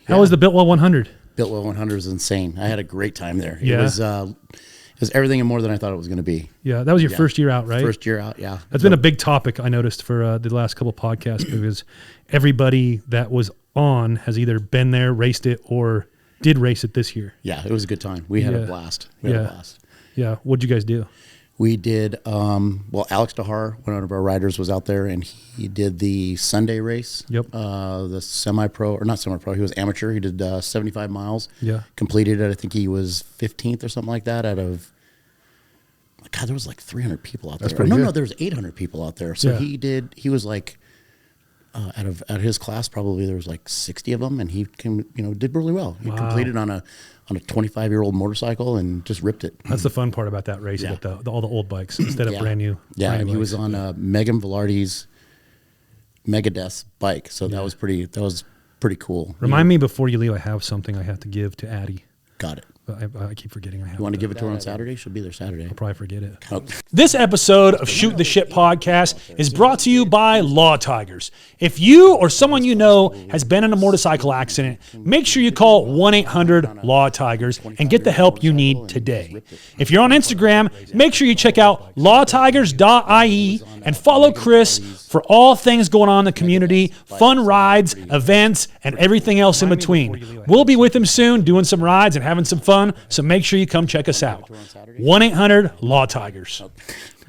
How was the Biltwell 100? Biltwell 100 was insane. I had a great time there. It was everything and more than I thought it was going to be. Yeah, that was your first year out, right? First year out, yeah. That's been a big topic I noticed for the last couple of podcasts because everybody that was on has either been there, raced it, or did race it this year. Yeah, it was a good time. We had a blast. Yeah. What'd you guys do? We did, Alex DeHar, one of our riders, was out there, and he did the Sunday race. Yep. The semi-pro, or not semi-pro, he was amateur. He did 75 miles. Yeah. Completed it. I think he was 15th or something like that out of, God, there was like 300 people out there. No, there was 800 people out there. So he was like, out of his class, probably there was like 60 of them, and he did really well. He completed on a 25-year-old motorcycle and just ripped it. That's the fun part about that race, with all the old bikes instead of brand new. Yeah, brand and new he bikes. was on Megan Velarde's Megadeth's bike, so that was pretty cool. Remind me before you leave, I have something I have to give to Addie. Got it. But I keep forgetting I have. You want to give it to her on Saturday? She'll be there Saturday. I'll probably forget it. Oh. This episode of Shoot the Shit podcast is brought to you by Law Tigers. If you or someone you know has been in a motorcycle accident, make sure you call 1-800-LAW-TIGERS and get the help you need today. If you're on Instagram, make sure you check out lawtigers.ie and follow Chris for all things going on in the community, fun rides, events, and everything else in between. We'll be with him soon doing some rides and having some fun, so make sure you come check us out. 1-800-LAW-TIGERS.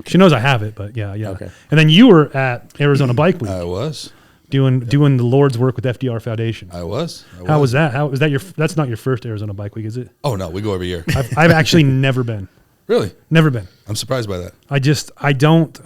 She knows I have it, but yeah. Okay. And then you were at Arizona Bike Week. I was. Doing the Lord's work with FDR Foundation. I was. How was that? How was that that's not your first Arizona Bike Week, is it? Oh, no, we go every year. I've actually never been. Really? Never been. I'm surprised by that. I don't,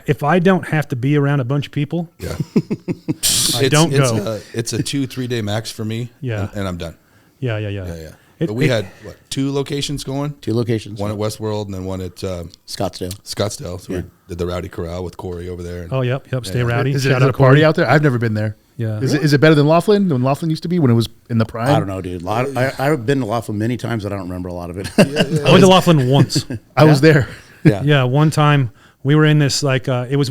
if I don't have to be around a bunch of people, I don't go. It's a 2-3 day max for me. Yeah. And I'm done. Yeah. But we had, 2 locations going? 2 locations. One at Westworld and then one at Scottsdale. So we did the Rowdy Corral with Corey over there. And, yep. Stay rowdy. Is it a party out there? I've never been there. Yeah. Is it better than Laughlin? When Laughlin used to be, when it was in the prime? I don't know, dude. I've been to Laughlin many times. I don't remember a lot of it. I went to Laughlin once. I was there. Yeah. One time we were in this, it was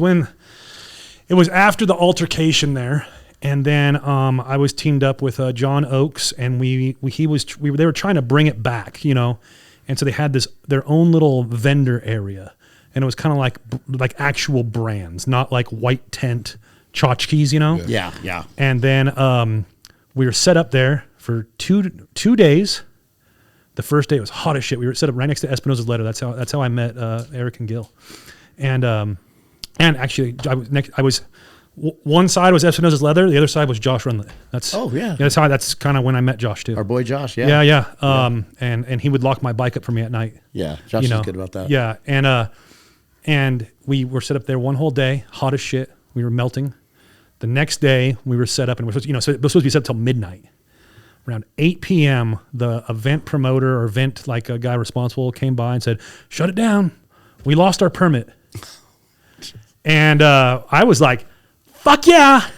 after the altercation there. And then I was teamed up with John Oakes, and they were trying to bring it back, and so they had their own little vendor area, and it was kind of like actual brands, not like white tent tchotchkes, Yeah. And then we were set up there for two days. The first day it was hot as shit. We were set up right next to Espinosa's Leather. That's how I met Eric and Gil, and actually I was. One side was Espinosa's Leather, the other side was Josh Runlet. That's kind of when I met Josh too. Our boy Josh, Yeah. And he would lock my bike up for me at night. Yeah, Josh is good about that. Yeah, and we were set up there one whole day, hot as shit. We were melting. The next day we were set up, and so it was supposed to be set up till midnight. Around 8 p.m., the event promoter or event a guy responsible came by and said, "Shut it down. We lost our permit." And I was like, fuck yeah.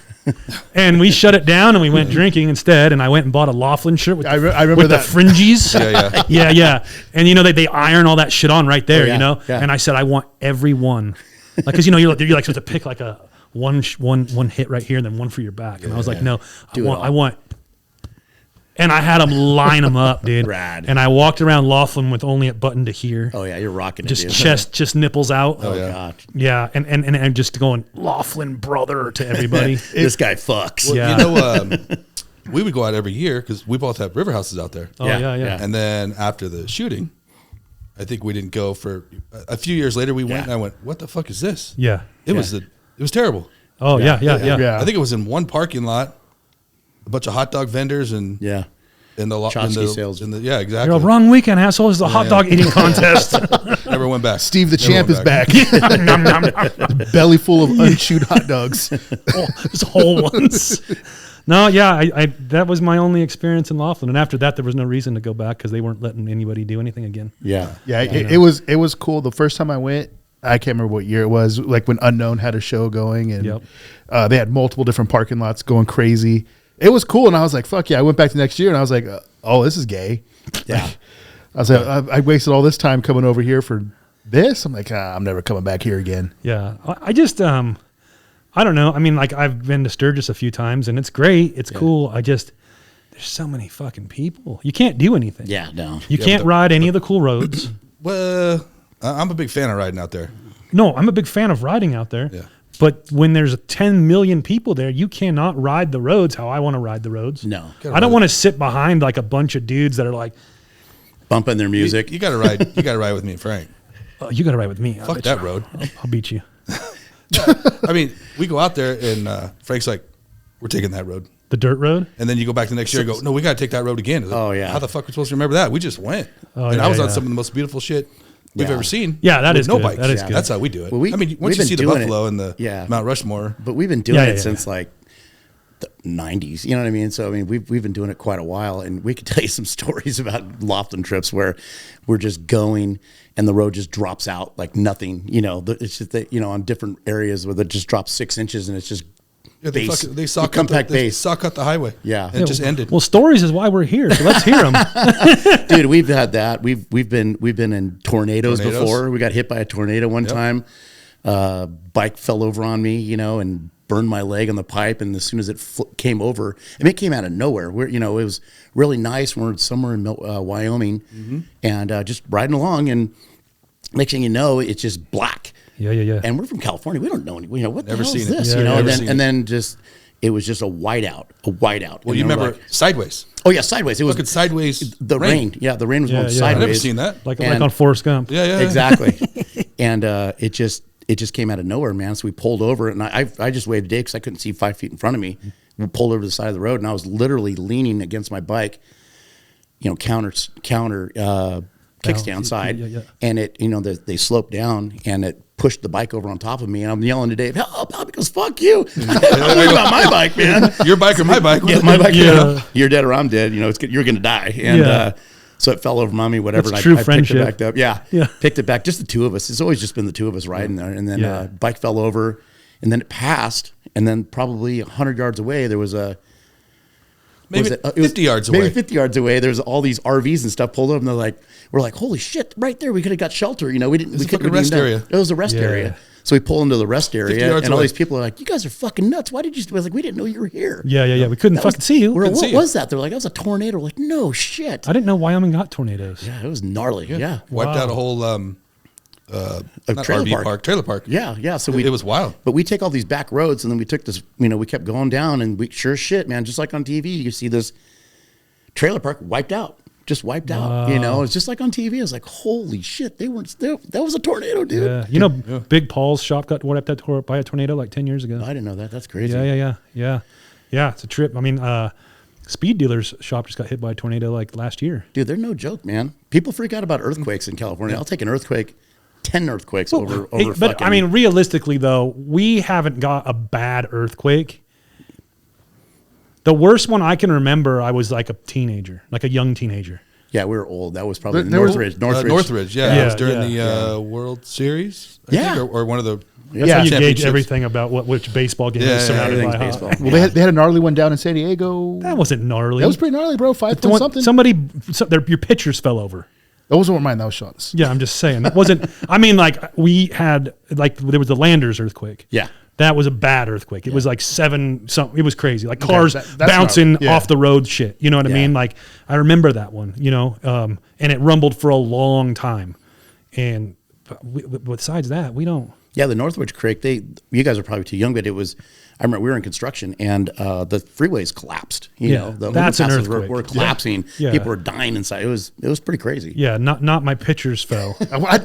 And we shut it down and we went drinking instead. And I went and bought a Laughlin shirt with, I remember the fringes. Yeah. And they iron all that shit on right there, Yeah. And I said, I want every one. Cause you're supposed to pick like a one hit right here and then one for your back. And I was like, no, I want. And I had them line them up, dude. Rad. And I walked around Laughlin with only a button to here. Oh yeah, you're rocking it, just dude. just nipples out. Oh god. Yeah, and just going Laughlin brother to everybody. This guy fucks. Well, Yeah. We would go out every year because we both have river houses out there. Oh yeah. And then after the shooting, I think we didn't go for a few years later. We went and I went, "What the fuck is this?" Yeah. It was terrible. Oh yeah. I think it was in one parking lot, a bunch of hot dog vendors and in the Tchotchke sales. Exactly. You're wrong weekend, asshole. It's the hot dog eating contest. Never went back. Steve the Champ is back. Nom, nom, nom. Belly full of unchewed hot dogs. Just whole ones. No, yeah, I that was my only experience in Laughlin, and after that, there was no reason to go back because they weren't letting anybody do anything again. Yeah. It was cool. The first time I went, I can't remember what year it was, like when Unknown had a show going, and they had multiple different parking lots going crazy. It was cool, and I was like, fuck yeah. I went back the next year, and I was like, oh, this is gay. Yeah. I was like, I wasted all this time coming over here for this. I'm like, I'm never coming back here again. Yeah. I just, I don't know. I mean, I've been to Sturgis a few times, and it's great. It's cool. There's There's so many fucking people. You can't do anything. Yeah, no. You can't ride any of the cool roads. Well, I'm a big fan of riding out there. No, I'm a big fan of riding out there. Yeah. But when there's 10 million people there, you cannot ride the roads how I want to ride the roads. No. I don't want to sit behind like a bunch of dudes that are like, Bumping their music. You got to ride. You got to ride with me and Frank. oh, you got to ride with me. Fuck that road. I'll beat you. I mean, we go out there and Frank's like, we're taking that road. The dirt road? And then you go back the next year and go, no, we got to take that road again. Like, Oh, yeah. How the fuck are we supposed to remember that? We just went. Oh, and yeah, I was on yeah. some of the most beautiful shit we've Yeah. ever seen. Yeah, that with is no good. bikes. That is good. That's how we do it. Well, I mean, we've once you been see the doing Buffalo it. and the Yeah. Mount Rushmore, But we've been doing Yeah, it yeah, since like the 90s. You know what I mean? So, I mean, we've been doing it quite a while. And we could tell you some stories about Lofton trips where we're just going and the road just drops out like nothing. You know, it's just that, you know, on different areas where it just drops 6 inches and it's just yeah, base. they saw cut compact the, they base. saw cut the highway. Yeah. And it just ended. Well, stories is why we're here. So let's hear them. Dude, we've had that. We've been in tornadoes before. We got hit by a tornado one time. Bike fell over on me, you know, and burned my leg on the pipe. And as soon as it came over, I mean, it came out of nowhere. We're, you know, it was really nice. We're somewhere in Wyoming, and just riding along, and next thing you know, it's just black. Yeah. And we're from California. We don't know any. You know what Never the hell is seen it. this? Yeah, you know, never seen and it. then just it was just a whiteout. Well, And you then we're remember Sideways. oh yeah, sideways. It was Look at Sideways. the rain. Yeah, the rain was going yeah. sideways. I've never seen that. Like And- on Forrest Gump. Yeah. Exactly. And it just came out of nowhere, man. So we pulled over, and I just waved Dave because I couldn't see 5 feet in front of me. We pulled over to the side of the road, and I was literally leaning against my bike, you know, counter kickstand side, Yeah. and it, you know, they sloped down, and it pushed the bike over on top of me, and I'm yelling to Dave, "Help!" Because fuck you. I'm worried about my bike, man. Your bike or my bike? Yeah, my bike. Yeah. You know, you're dead or I'm dead. You know, you're gonna die. And Yeah. so it fell over on me, whatever. That's and true I friendship. picked it back up. Yeah, Yeah. Picked it back. Just the two of us. It's always just been the two of us riding there. And then Yeah. bike fell over, and then it passed. And then probably 100 yards away, there was a Maybe was it? 50 yards away. Maybe 50 yards away. There's all these RVs and stuff pulled up, and we're like, holy shit! Right there, we could have got shelter. You know, we didn't. It's We a couldn't fucking rest area. It was a rest Yeah. area. So we pull into the rest 50 area, yards and all away. these people are like, "You guys are fucking nuts! Why did you?" I was like, "We didn't know you were here." Yeah. We couldn't That was- fucking see you. We're, Couldn't what see you. was that? They're like, that was a tornado. We're like, no shit. I didn't know Wyoming got tornadoes. Yeah, it was gnarly. Yeah. Wiped Wow. out a whole not trailer RV park, trailer park. Yeah. So It was wild. But we take all these back roads, and then we took this, you know, we kept going down, and we sure as shit, man, just like on TV, you see this trailer park wiped out. Just wiped out. You know, it's just like on TV. I was like, holy shit, they weren't there. That was a tornado, dude. Yeah. You know, Big Paul's shop got wiped out by a tornado like 10 years ago. I didn't know that. That's crazy. Yeah. It's a trip. I mean, Speed Dealer's shop just got hit by a tornado like last year. Dude, they're no joke, man. People freak out about earthquakes in California. I'll take an earthquake, 10 earthquakes over But fucking. I mean, realistically though, we haven't got a bad earthquake. The worst one I can remember, I was like a teenager, like a young teenager. yeah, we were old. That was probably There was- Northridge. Northridge, yeah. Yeah, It was during yeah. the World Series, I Yeah. think, or one of the That's Yeah. how you gauge championships. everything about which baseball game Yeah, is yeah, surrounded by. everything's Huh? baseball. Well, they had a gnarly one down in San Diego. That wasn't gnarly. That was pretty gnarly, bro. 5 The point one- something. your pitchers fell over. That wasn't mine. That was Sean's. Yeah, I'm just saying. That wasn't. I mean, like we had, like there was the Landers earthquake. Yeah. That was a bad earthquake. It was like 7 something. It was crazy. Like cars that's bouncing not- yeah. off the road shit. You know what I Yeah. mean? Like I remember that one, you know, and it rumbled for a long time. And besides that, we don't. Yeah, the Northridge Creek, you guys are probably too young, but it was, I remember we were in construction and the freeways collapsed. You Yeah, know, the that's an overpasses earthquake. were collapsing. Yeah. People were dying inside. It was pretty crazy. Yeah, not my pitchers fell.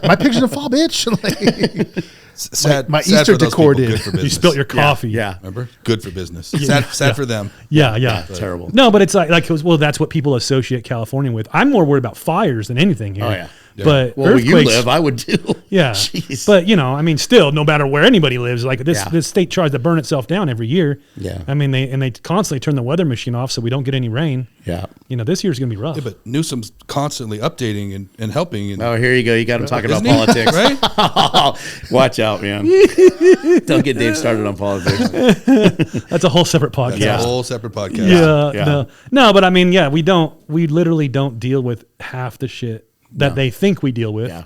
My picture's a fall, bitch. Like, sad. my sad Easter for those decor people, did. good for You business. spilt your coffee. Yeah. Remember, good for business. Sad for them. Yeah. Terrible. No, but it's like well, that's what people associate California with. I'm more worried about fires than anything here. Oh, yeah. But Well, where you earthquakes, live, I would too. yeah. Jeez. But you know, I mean, still, no matter where anybody lives, like this, Yeah. this state tries to burn itself down every year. Yeah. I mean, they constantly turn the weather machine off so we don't get any rain. Yeah. You know, this year's gonna be rough. Yeah, but Newsom's constantly updating and helping. And Oh, here you go. You got him talking about Isn't he? politics. right? Watch out, man. Don't get Dave started on politics. That's a whole separate podcast. That's a whole separate podcast. Yeah. No, but I mean, yeah, we literally don't deal with half the shit that they think we deal with. Yeah.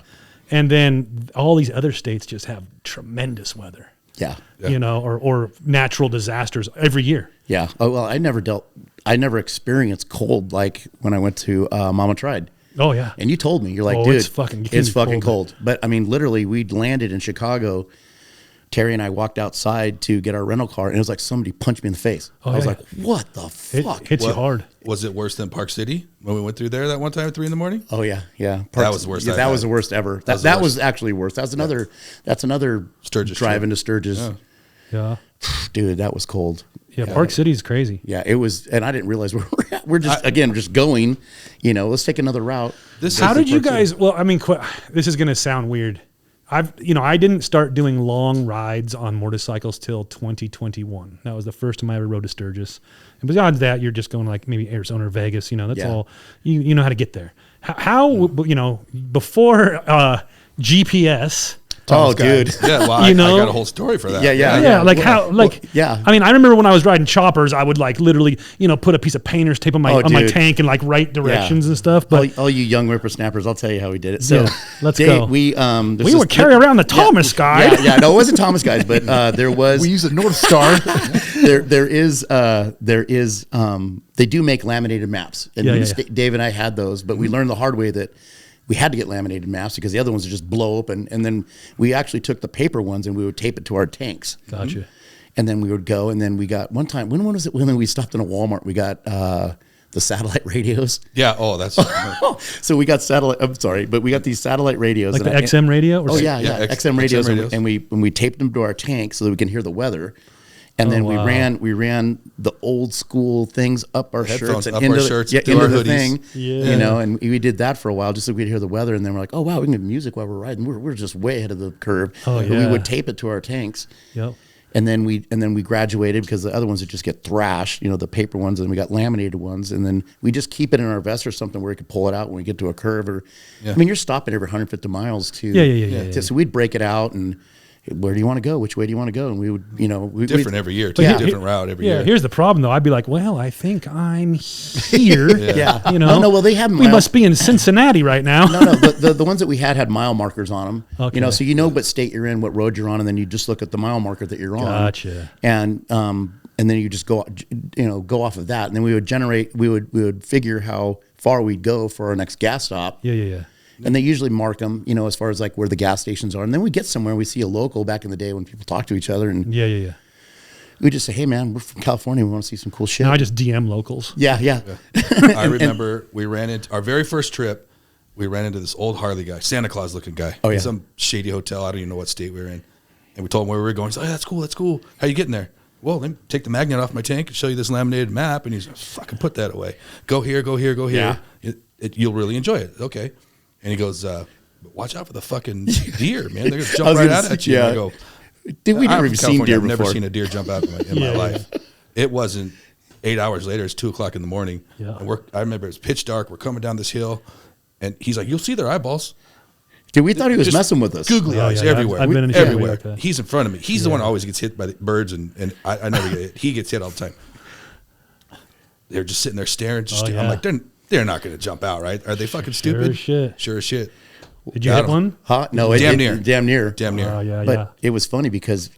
And then all these other states just have tremendous weather. Yeah. you know, or natural disasters every year. Yeah. Oh, well, I never experienced cold like when I went to Mama Tried. Oh yeah. And you told me, you're like, Oh, dude, it's fucking cold. But I mean, literally, we landed in Chicago. Terry and I walked outside to get our rental car, and it was like somebody punched me in the face. I was like, what the fuck? It hits you hard. Was it worse than Park City when we went through there that one time at 3 a.m? Oh yeah, yeah. That was the worst. Yeah, that was the worst ever. That was actually worse. That's another. That's another Sturgis drive trip. into Sturgis. Yeah. Dude, that was cold. Yeah. Park City's crazy. Yeah, it was, and I didn't realize where we're at. We're just going. You know, let's take another route. How did you guys? Well, I mean, this is going to sound weird. I didn't start doing long rides on motorcycles till 2021. That was the first time I ever rode to Sturgis. And beyond that, you're just going like maybe Arizona or Vegas. You know, that's all. You know how to get there. How before GPS. Oh, dude. Yeah, well, I got a whole story for that. Yeah. Like how? Like yeah. I mean, I remember when I was riding choppers, I would like literally, put a piece of painter's tape on my tank and like write directions and stuff. But all you young whippersnappers, I'll tell you how we did it. So let's go. We would carry around the Thomas guide. Yeah. No, it wasn't Thomas guide, but there was. We use a North Star. there is. They do make laminated maps, and Dave and I had those, but we learned the hard way that we had to get laminated maps because the other ones would just blow open. And then we actually took the paper ones and we would tape it to our tanks. Gotcha. And then we would go, and then we got one time, when was it? When we stopped in a Walmart, we got the satellite radios. Yeah. Oh, that's. So we got satellite, I'm sorry, but we got these satellite radios. Like the XM radio? Oh, yeah. XM radios. And we taped them to our tank so that we can hear the weather. And then we ran the old school things up our shirts and into the thing, you know, and we did that for a while just so we could hear the weather. And then we're like, oh wow, we can get music while we're riding. We're just way ahead of the curve. Oh, but we would tape it to our tanks. Yep. And then we graduated because the other ones would just get thrashed, the paper ones, and we got laminated ones. And then we just keep it in our vest or something where we could pull it out when we get to a curve. I mean, you're stopping every 150 miles to. Yeah. So we'd break it out and. Where do you want to go? Which way do you want to go? And we would, different every year. Different route every year. Yeah, here's the problem though. I'd be like, well, I think I'm here. No, well, they have. We must be in Cincinnati right now. No. The ones that we had mile markers on them. Okay. So what state you're in, what road you're on, and then you just look at the mile marker that you're on. Gotcha. And then you just go off of that, and then we would figure how far we'd go for our next gas stop. Yeah. And they usually mark them, as far as like where the gas stations are. And then we get somewhere, we see a local back in the day when people talk to each other. And yeah. We just say, hey, man, we're from California. We want to see some cool shit. Now I just DM locals. Yeah. I remember we ran into our very first trip. We ran into this old Harley guy, Santa Claus looking guy. Oh, yeah. Some shady hotel. I don't even know what state we were in. And we told him where we were going. He's like, oh, that's cool. How you getting there? Well, let me take the magnet off my tank and show you this laminated map. And he's like, fucking put that away. Go here. Yeah. You'll really enjoy it. Okay. And he goes, watch out for the fucking deer, man. They're going to jump right out at you. Yeah. And I go, dude, we never even seen deer I've before. never seen a deer jump out in my life. It wasn't 8 hours later. It's 2:00 in the morning. Yeah. And I remember it was pitch dark. We're coming down this hill. And he's like, you'll see their eyeballs. Dude, we thought he was messing with us. Googly eyes everywhere. I've been in everywhere. like that. He's in front of me. He's the one who always gets hit by the birds, and I never get hit. He gets hit all the time. They're just sitting there staring. I'm like, they're not going to jump out, right? Are they fucking stupid? Sure as shit. Did you hit one? Huh? No, Damn near. Damn near. Oh, yeah, But it was funny because,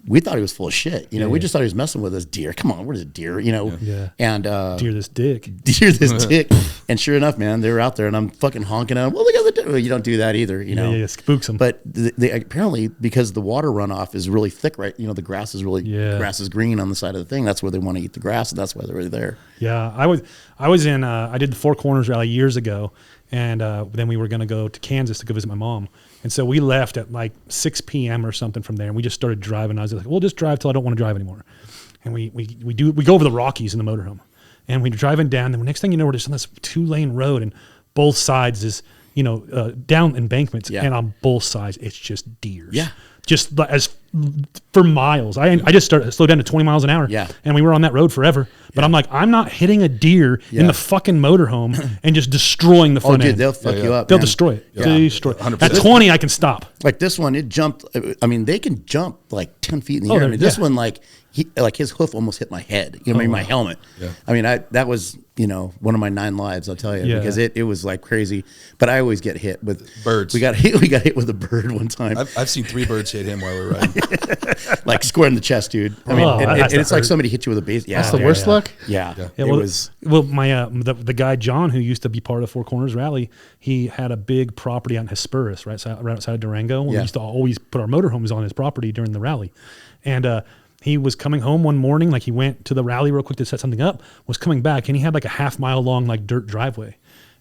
we thought he was full of shit. We just thought he was messing with us. Deer. Come on, what is a deer? Yeah. And deer this dick. Deer this dick. And sure enough, man, they were out there and I'm fucking honking at them. Well, look at the deer. Well, you don't do that either, Yeah, spooks them. But they apparently, because the water runoff is really thick, right? The grass is grass is green on the side of the thing. That's where they want to eat the grass, and that's why they're there. Yeah, I was in. I did the Four Corners rally years ago, and then we were going to go to Kansas to go visit my mom. And so we left at like 6 p.m. or something from there, and we just started driving. I was like, we'll just drive till I don't want to drive anymore. And we go over the Rockies in the motorhome, and we're driving down. And the next thing you know, we're just on this 2-lane road, and both sides is down embankments, and on both sides it's just deer. Yeah. Just as for miles. I just slowed down to 20 miles an hour. Yeah. And we were on that road forever. But I'm like, I'm not hitting a deer in the fucking motorhome and just destroying the front dude, end. they'll fuck you up. They'll man. destroy it. Yeah. Destroy it. 100%. At 20, I can stop. Like this one, it jumped. I mean, they can jump like 10 feet in the Oh, air. I mean, this yeah. one, like his hoof almost hit my head. You know, my helmet. Yeah. I mean, that was one of my 9 lives. I'll tell you, Yeah. because it was like crazy. But I always get hit with Birds. We got hit with a bird one time, I've seen 3 birds hit him while we were riding. like square in the chest, dude. I mean, Oh, that has to it's like hurt. somebody hit you with a base. Yeah, That's the yeah, worst yeah. luck. Yeah, Yeah, it well, was. Well, my the guy John, who used to be part of the Four Corners Rally, he had a big property out in Hesperus, right outside of Durango. We used to always put our motorhomes on his property during the rally, and he was coming home one morning, like he went to the rally real quick to set something up, was coming back, and he had like a half-mile long like dirt driveway,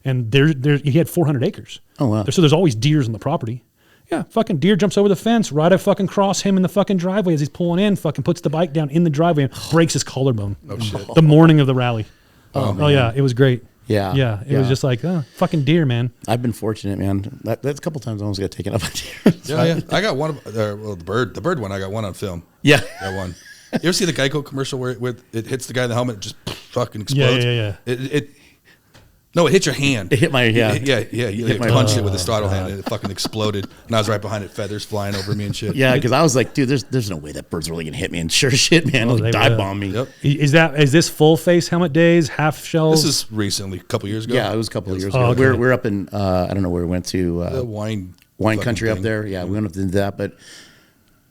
and there he had 400 acres. Oh, wow. So there's always deers on the property. Yeah, fucking deer jumps over the fence, right I fucking cross him in the fucking driveway as he's pulling in, fucking puts the bike down in the driveway and breaks his collarbone. Oh, shit. The morning of the rally. Oh yeah, it was great. Yeah. Yeah, it was Yeah. just like, fucking deer, man. I've been fortunate, man. That's a couple times I almost got taken up by deer. Yeah. I got one. The bird one. I got one on film. Yeah. Got one. You ever see the Geico commercial where it hits the guy in the helmet, and just fucking explodes? Yeah. No, it hit your hand. It hit my Yeah. You hit my- punched it with a throttle hand, and it fucking exploded. And I was right behind it, feathers flying over me and shit. Yeah, because I was like, dude, there's no way that bird's really gonna hit me. And sure as shit, man, Oh, like they dive will. bomb me. Yep. Is this full face helmet days, half shells? This is recently, a couple years ago. Yeah, it was a couple of years Oh, ago. okay. We're up in I don't know where we went to the wine wine fucking country up thing. there. Yeah, we went up into that, but.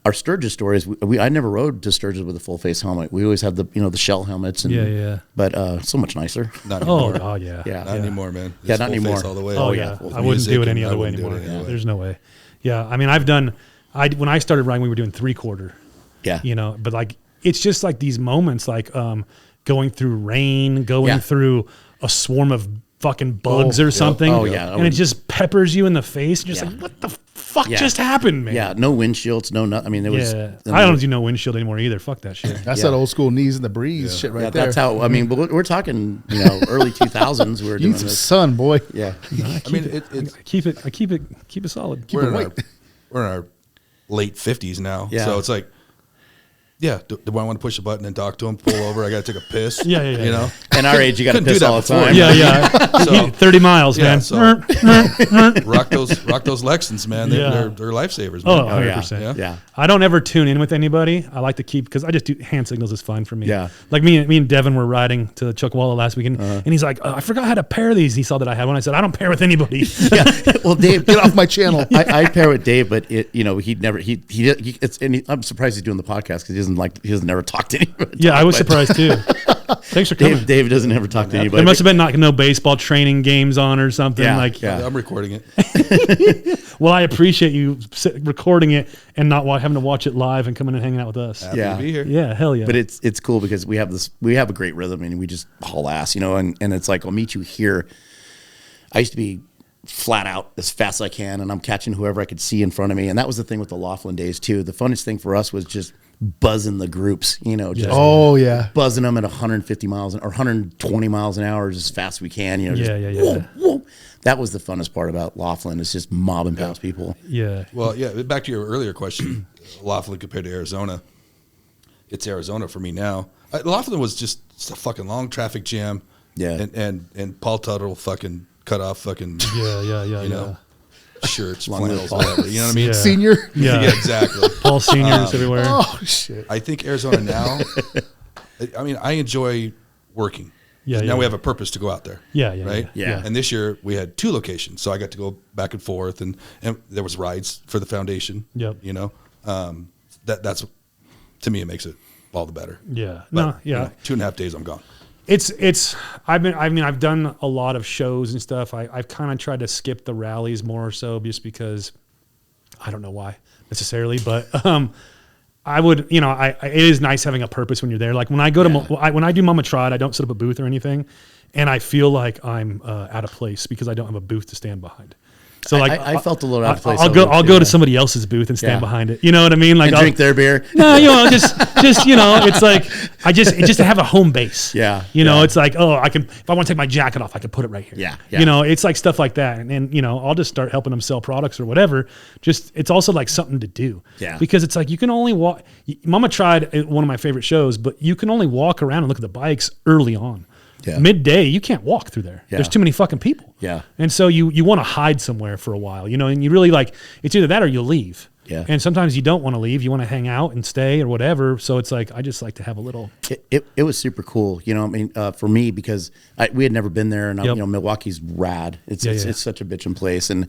Our Sturgis stories, I never rode to Sturgis with a full face helmet. We always had the shell helmets. And, Yeah. But so much nicer. Not anymore. Oh yeah. Yeah. Not anymore, man. Yeah, It's not full face anymore. all the way. Oh yeah. yeah. I wouldn't do it any I other way wouldn't do it anymore. any other way. There's no way. Yeah, I mean, when I started riding, we were doing 3/4. Yeah. But like it's just like these moments, like going through rain, going through a swarm of fucking bugs or something. Oh, yeah. And it just peppers you in the face. And you're just Yeah. like, what the fuck Yeah. just happened, man? Yeah, no windshields, no nothing. I mean, there was. I don't do no windshield anymore either. Fuck that shit. That's Yeah. that old school knees in the breeze shit right Yeah, there. that's how. I mean, but we're talking, early 2000s. We were doing Need some this. sun, boy. Yeah. I mean, it's I keep it solid. we're in it our late 50s now. Yeah. So it's like, do I want to push a button and talk to him, pull over? I got to take a piss. Yeah. You know? And our age, you got to Couldn't do piss that all the before. time. Yeah. So- 30 miles, Yeah, man. so- rock those Lexans, man. Yeah. They're lifesavers, Oh, man. 100%. Yeah. Yeah. I don't ever tune in with anybody. I like to keep, because I just do hand signals is fine for me. Yeah. Like me and Devin were riding to Chuckwalla last weekend, and he's like, I forgot how to pair these. He saw that I had one. I said, I don't pair with anybody. Yeah. Well, Dave, Get off my channel. I pair with Dave, but he'd never I'm surprised he's doing the podcast because he doesn't never talk to anybody. Yeah, I was But surprised too. Thanks for coming. Dave doesn't ever talk to anybody. There must have been no baseball training games on or something. Yeah, like, yeah. I'm recording it. well, I appreciate you recording it and not having to watch it live and coming and hanging out with us. Happy Yeah. to be here. Yeah, hell yeah. But it's cool because we have a great rhythm and we just haul ass, and it's like, I'll meet you here. I used to be flat out as fast as I can, and I'm catching whoever I could see in front of me. And that was the thing with the Laughlin days too. The funnest thing for us was just buzzing the groups, just Oh yeah. buzzing them at 150 miles or 120 miles an hour as fast as we can. Just Yeah. whoa, whoa. That was the funnest part about Laughlin, is just mobbing past people. yeah. Well, yeah, back to your earlier question, Laughlin compared to Arizona. It's Arizona for me now. Laughlin was just a fucking long traffic jam. Yeah. And Paul Tuttle fucking cut off fucking, Yeah. you know, shirts, Long live flannels, Paul. whatever. You know what I mean? Yeah. Senior. Yeah. Yeah, exactly. Paul Seniors everywhere. Oh shit. I think Arizona now, I mean, I enjoy working. Yeah, Now yeah. we have a purpose to go out there. Yeah, Right? Yeah. And this year we had 2 locations. So I got to go back and forth and there was rides for the foundation. Yep. You know, that's, to me, it makes it all the better. Yeah. But, Yeah. you know, 2.5 days I'm gone. I've done a lot of shows and stuff. I've kind of tried to skip the rallies more so just because I don't know why necessarily, but I would, it is nice having a purpose when you're there. Like when I go to, when I do Mama Tried, I don't set up a booth or anything. And I feel like I'm out of place because I don't have a booth to stand behind. So like, I felt a little out of place. I'll go to somebody else's booth and stand behind it. You know what I mean? Like, and drink their beer. No, just it's like just to have a home base. Yeah. It's like, oh, I can, if I want to take my jacket off, I can put it right here. Yeah. It's like stuff like that, and I'll just start helping them sell products or whatever. Just it's also like something to do. Yeah. Because it's like you can only walk. Mama tried at one of my favorite shows, but you can only walk around and look at the bikes early on. Yeah. Midday, you can't walk through there. Yeah. There's too many fucking people. Yeah. And so you want to hide somewhere for a while, and you really like, it's either that or you'll leave. Yeah. And sometimes you don't want to leave. You want to hang out and stay or whatever. So it's like, I just like to have a little. It was super cool. For me, because we had never been there, and Yep. Milwaukee's rad. It's such a bitchin' place. And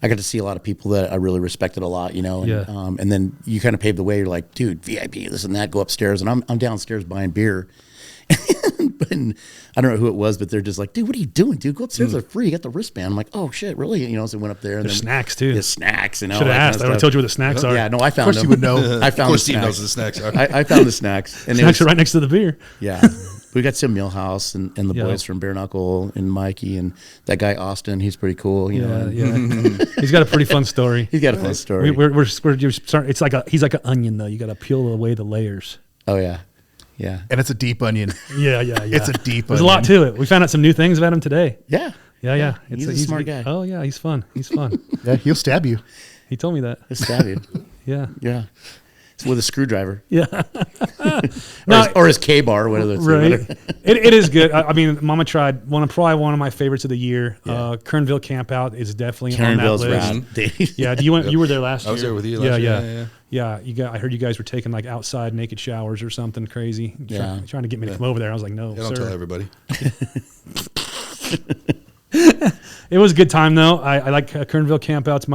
I got to see a lot of people that I really respected a lot, and then you kind of pave the way. You're like, dude, VIP, this and that, go upstairs. And I'm downstairs buying beer. And I don't know who it was, but they're just like, dude, what are you doing, dude? Go upstairs, they're free. You got the wristband. I'm like, oh shit, really? So I went up there and There's then snacks too. There's snacks, Should have asked. I would have told you where the snacks are. Yeah, no, I found them. Of course you would know. I found Of course, the Steve knows snacks. what the snacks are. I found the snacks. And Snacks are right next to the beer. Yeah. We got some Millhouse and the Yeah. boys from Bare Knuckle and Mikey and that guy Austin. He's pretty cool. You know. He's got a pretty fun story. He's got a fun story. We're starting, it's like he's like an onion though. You got to peel away the layers. Oh yeah, yeah, And it's a deep onion. Yeah. It's a deep There's onion. a lot to it. We found out some new things about him today. yeah. Yeah. He's a smart guy. Oh yeah, he's fun. He's fun. Yeah, he'll stab you. He told me that. He'll stab you. Yeah. Yeah, it's with a screwdriver. Yeah. Or his K-bar, whatever. Right. It is good. I mean, Mama tried probably one of my favorites of the year. Yeah. Kernville Campout is definitely on that Kernville's list. rad. Yeah. You were there last year. I was there with you last year. Yeah. I heard you guys were taking like outside naked showers or something crazy. Yeah. Trying to get me to come over there. I was like, no, Yeah, don't sir. tell everybody. It was a good time though. I like Kernville Campout's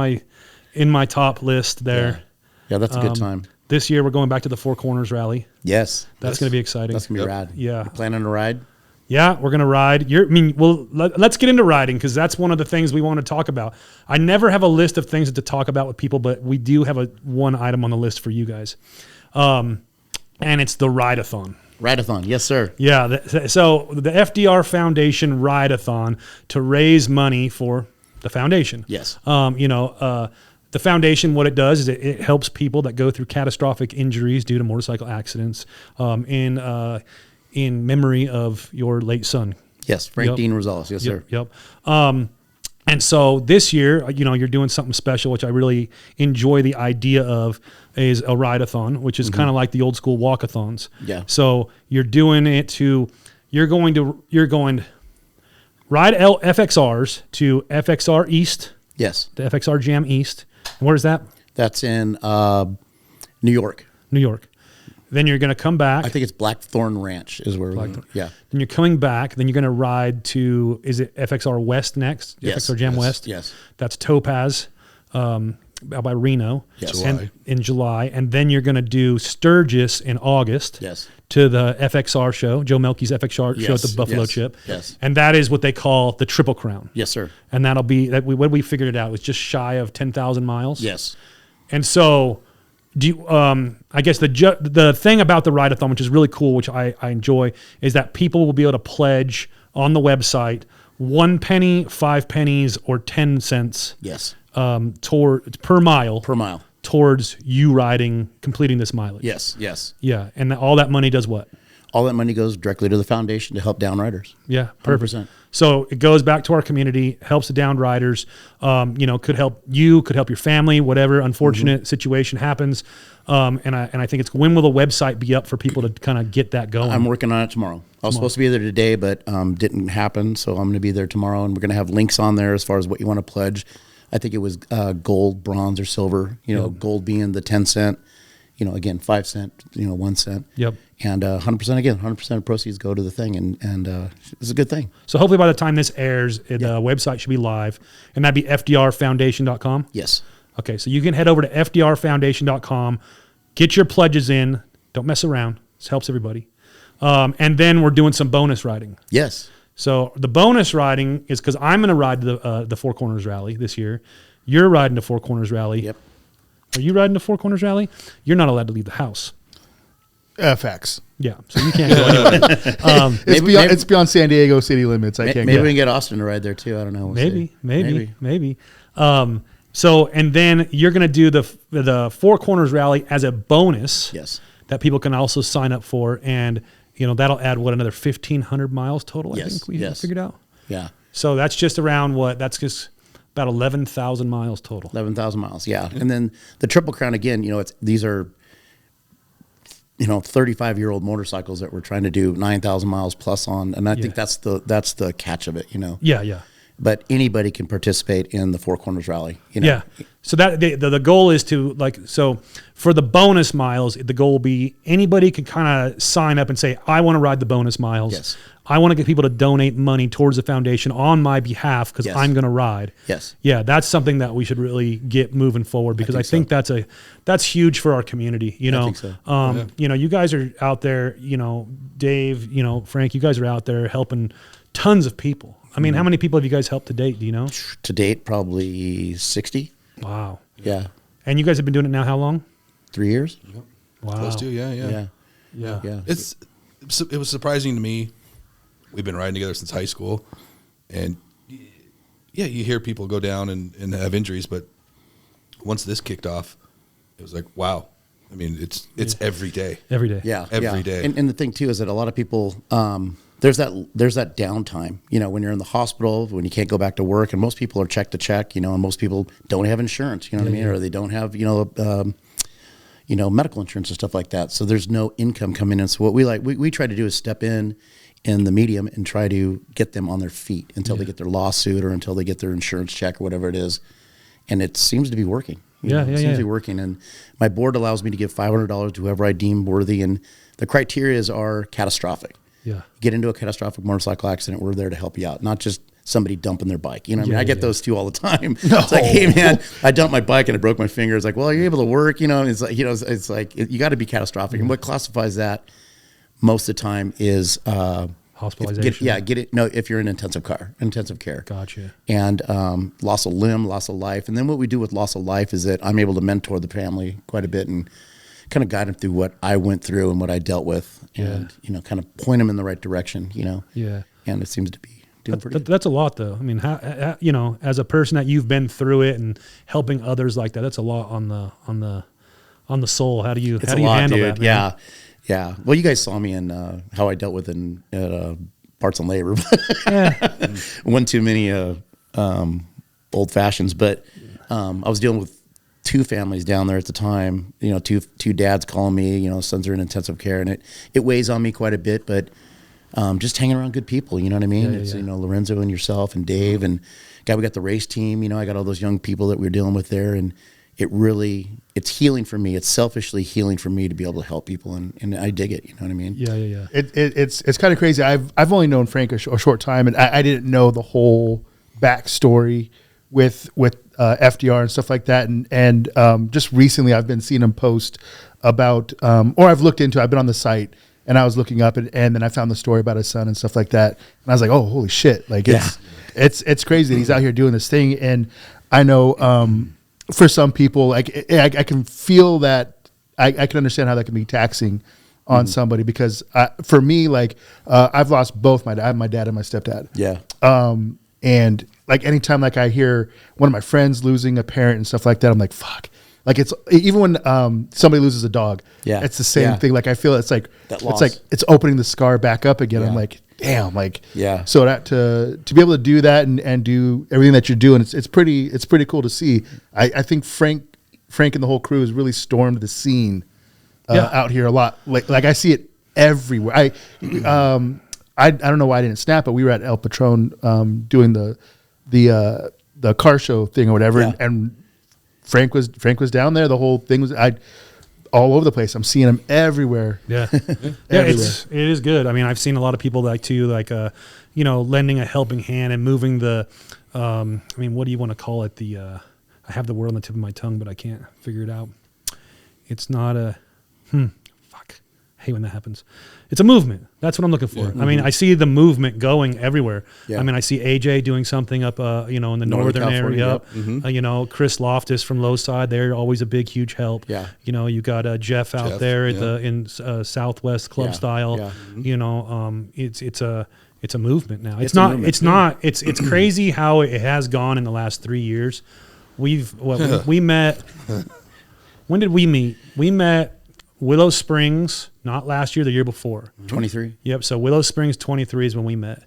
in my top list there. Yeah, that's a good time. This year we're going back to the Four Corners Rally. Yes, That's going to be exciting. That's gonna be Yep. rad. Yeah. You planning to ride? Yeah, we're going to ride. Let's get into riding because that's one of the things we want to talk about. I never have a list of things to talk about with people, but we do have one item on the list for you guys. And it's the ride-a-thon. Ride-a-thon, yes, sir. Yeah. So the FDR Foundation ride-a-thon to raise money for the foundation. Yes. The foundation, what it does is it helps people that go through catastrophic injuries due to motorcycle accidents in memory of your late son. Yes, Frank Yep. Dean Rosales. Yes, sir. Yep. And so this year, you're doing something special, which I really enjoy the idea of, is a ride-a-thon, which is kind of like the old school walk-a-thons. Yeah. So you're doing it you're going ride FXRs to FXR East, Yes. the FXR Jam East. And where's that? That's in New York. New York. Then you're going to come back. I think it's Blackthorn Ranch is where we're going. Yeah. Then you're coming back. Then you're going to ride to, is it FXR West next? Yes. FXR Jam Yes. West? Yes. That's Topaz out by Reno. Yes. And in July. And then you're going to do Sturgis in August. Yes. To the FXR show, Joe Melky's FXR show at the Yes. Buffalo Yes. Chip. Yes. And that is what they call the Triple Crown. Yes, sir. And that'll be, when we figured it out, it was just shy of 10,000 miles. Yes. And so, I guess the thing about the ride-a-thon, which is really cool, which I enjoy, is that people will be able to pledge on the website 1 penny, 5 pennies, or 10 cents Yes. per mile Per mile. towards you completing this mileage. Yes. Yes. Yeah, and all that money does what? All that money goes directly to the foundation to help down riders. Yeah, perfect. 100%. So it goes back to our community, helps the downed riders. Could help you, could help your family, whatever unfortunate situation happens. And I think it's when will the website be up for people to kind of get that going? I'm working on it tomorrow. I was supposed to be there today, but didn't happen. So I'm going to be there tomorrow, and we're going to have links on there as far as what you want to pledge. I think it was gold, bronze, or silver. Gold being the 10 cent. Again, 5 cent. 1 cent. Yep. And 100% again, 100% of proceeds go to the thing, and it's a good thing. So hopefully by the time this airs, the website should be live, and that'd be fdrfoundation.com. Yes. Okay, so you can head over to fdrfoundation.com, get your pledges in. Don't mess around. This helps everybody. And then we're doing some bonus riding. Yes. So the bonus riding is because I'm going to ride the Four Corners Rally this year. You're riding the Four Corners Rally. Yep. Are you riding the Four Corners Rally? You're not allowed to leave the house. Facts. Yeah, so you can't go anywhere. It's beyond San Diego city limits. I can't Maybe go. we can get Austin to ride there too. I don't know. We'll see. Maybe. So, and then you're going to do the Four Corners Rally as a bonus. Yes. That people can also sign up for. And, that'll add another 1,500 miles total, Yes. I think we figured out. Yeah. So that's just around that's just about 11,000 miles total. 11,000 miles. Yeah. And then the Triple Crown, again, these are, 35-year-old motorcycles that we're trying to do 9,000 miles plus on. And I think that's the catch of it, Yeah. But anybody can participate in the Four Corners Rally. Yeah. So that the goal is to for the bonus miles, the goal will be anybody can kind of sign up and say, I want to ride the bonus miles. Yes. I want to get people to donate money towards the foundation on my behalf because Yes. I'm going to ride. Yes. Yeah, that's something that we should really get moving forward because I think that's huge for our community. I think so. You guys are out there. Dave. Frank. You guys are out there helping tons of people. I mean, how many people have you guys helped to date? Do you know? To date, probably 60. Wow. Yeah. And you guys have been doing it now how long? 3 years. Yep. Wow. Close to, yeah. Yeah. It was surprising to me. We've been riding together since high school, and yeah, you hear people go down and have injuries, but once this kicked off, it was like, wow. I mean, it's every day. Every day. Yeah. Every day. And the thing too is that a lot of people, there's that downtime, when you're in the hospital, when you can't go back to work, and most people are check to check, and most people don't have insurance, what I mean? Or they don't have, medical insurance and stuff like that. So there's no income coming in. So what we try to do is step in the medium and try to get them on their feet until they get their lawsuit or until they get their insurance check or whatever it is. And it seems to be working. It seems to be working. And my board allows me to give $500 to whoever I deem worthy. And the criteria are catastrophic. Yeah. You get into a catastrophic motorcycle accident, we're there to help you out, not just somebody dumping their bike. I get those too all the time. No. It's like, hey man, I dumped my bike and I broke my finger. It's like, well, are you able to work? It's like, it's like you got to be catastrophic. And what classifies that most of the time is hospitalization. If you're in intensive care. Gotcha. And loss of limb, loss of life. And then what we do with loss of life is that I'm able to mentor the family quite a bit and kind of guide them through what I went through and what I dealt with, and kind of point them in the right direction. Yeah. And it seems to be doing pretty good. That's a lot, though. I mean, as a person that you've been through it and helping others like that, that's a lot on the soul. How do you handle that? Man? Yeah. Well, you guys saw me in how I dealt with at Parts and Labor. One too many old fashions, but I was dealing with two families down there at the time, two dads calling me, sons are in intensive care, and it weighs on me quite a bit, but just hanging around good people, you know what I mean? It's, Lorenzo and yourself and Dave, and we got the race team, I got all those young people that we were dealing with there, and it's healing for me. It's selfishly healing for me to be able to help people, and I dig it, you know what I mean? Yeah. It's kind of crazy. I've only known Frank a short time, and I didn't know the whole backstory with FDR and stuff like that, and just recently I've been seeing him post about, or I've been on the site and I was looking up and then I found the story about his son and stuff like that, and I was like, oh, holy shit! Like it's crazy that he's out here doing this thing, and I know for some people, like I can feel that I can understand how that can be taxing on somebody, because for me, like I've lost both my dad and my stepdad. Yeah. And like anytime like I hear one of my friends losing a parent and stuff like that, I'm like, fuck. Like it's even when somebody loses a dog, it's the same thing. Like I feel it's like it's opening the scar back up again. I'm like, damn, like So that to be able to do that and do everything that you're doing, it's pretty cool to see. I think Frank and the whole crew has really stormed the scene out here a lot. Like I see it everywhere. I don't know why I didn't snap, but we were at El Patron doing the car show thing or whatever, and Frank was down there. The whole thing was all over the place. I'm seeing him everywhere. Yeah, it is good. I mean, I've seen a lot of people lending a helping hand and moving the. I mean, what do you want to call it? I have the word on the tip of my tongue, but I can't figure it out. It's not a. Fuck. I hate when that happens. It's a movement. That's what I'm looking for. Yeah. I mean, I see the movement going everywhere. Yeah. I mean, I see AJ doing something up, in the northern area. Yep. Mm-hmm. Chris Loftus from Lowside, they're always a big, huge help. Yeah. You got Jeff out there at in Southwest Club Style. Yeah. Mm-hmm. it's a movement now. It's a movement. It's crazy how it has gone in the last 3 years. We met. When did we meet? We met Willow Springs, not last year, the year before. 23. Yep. So Willow Springs 23 is when we met.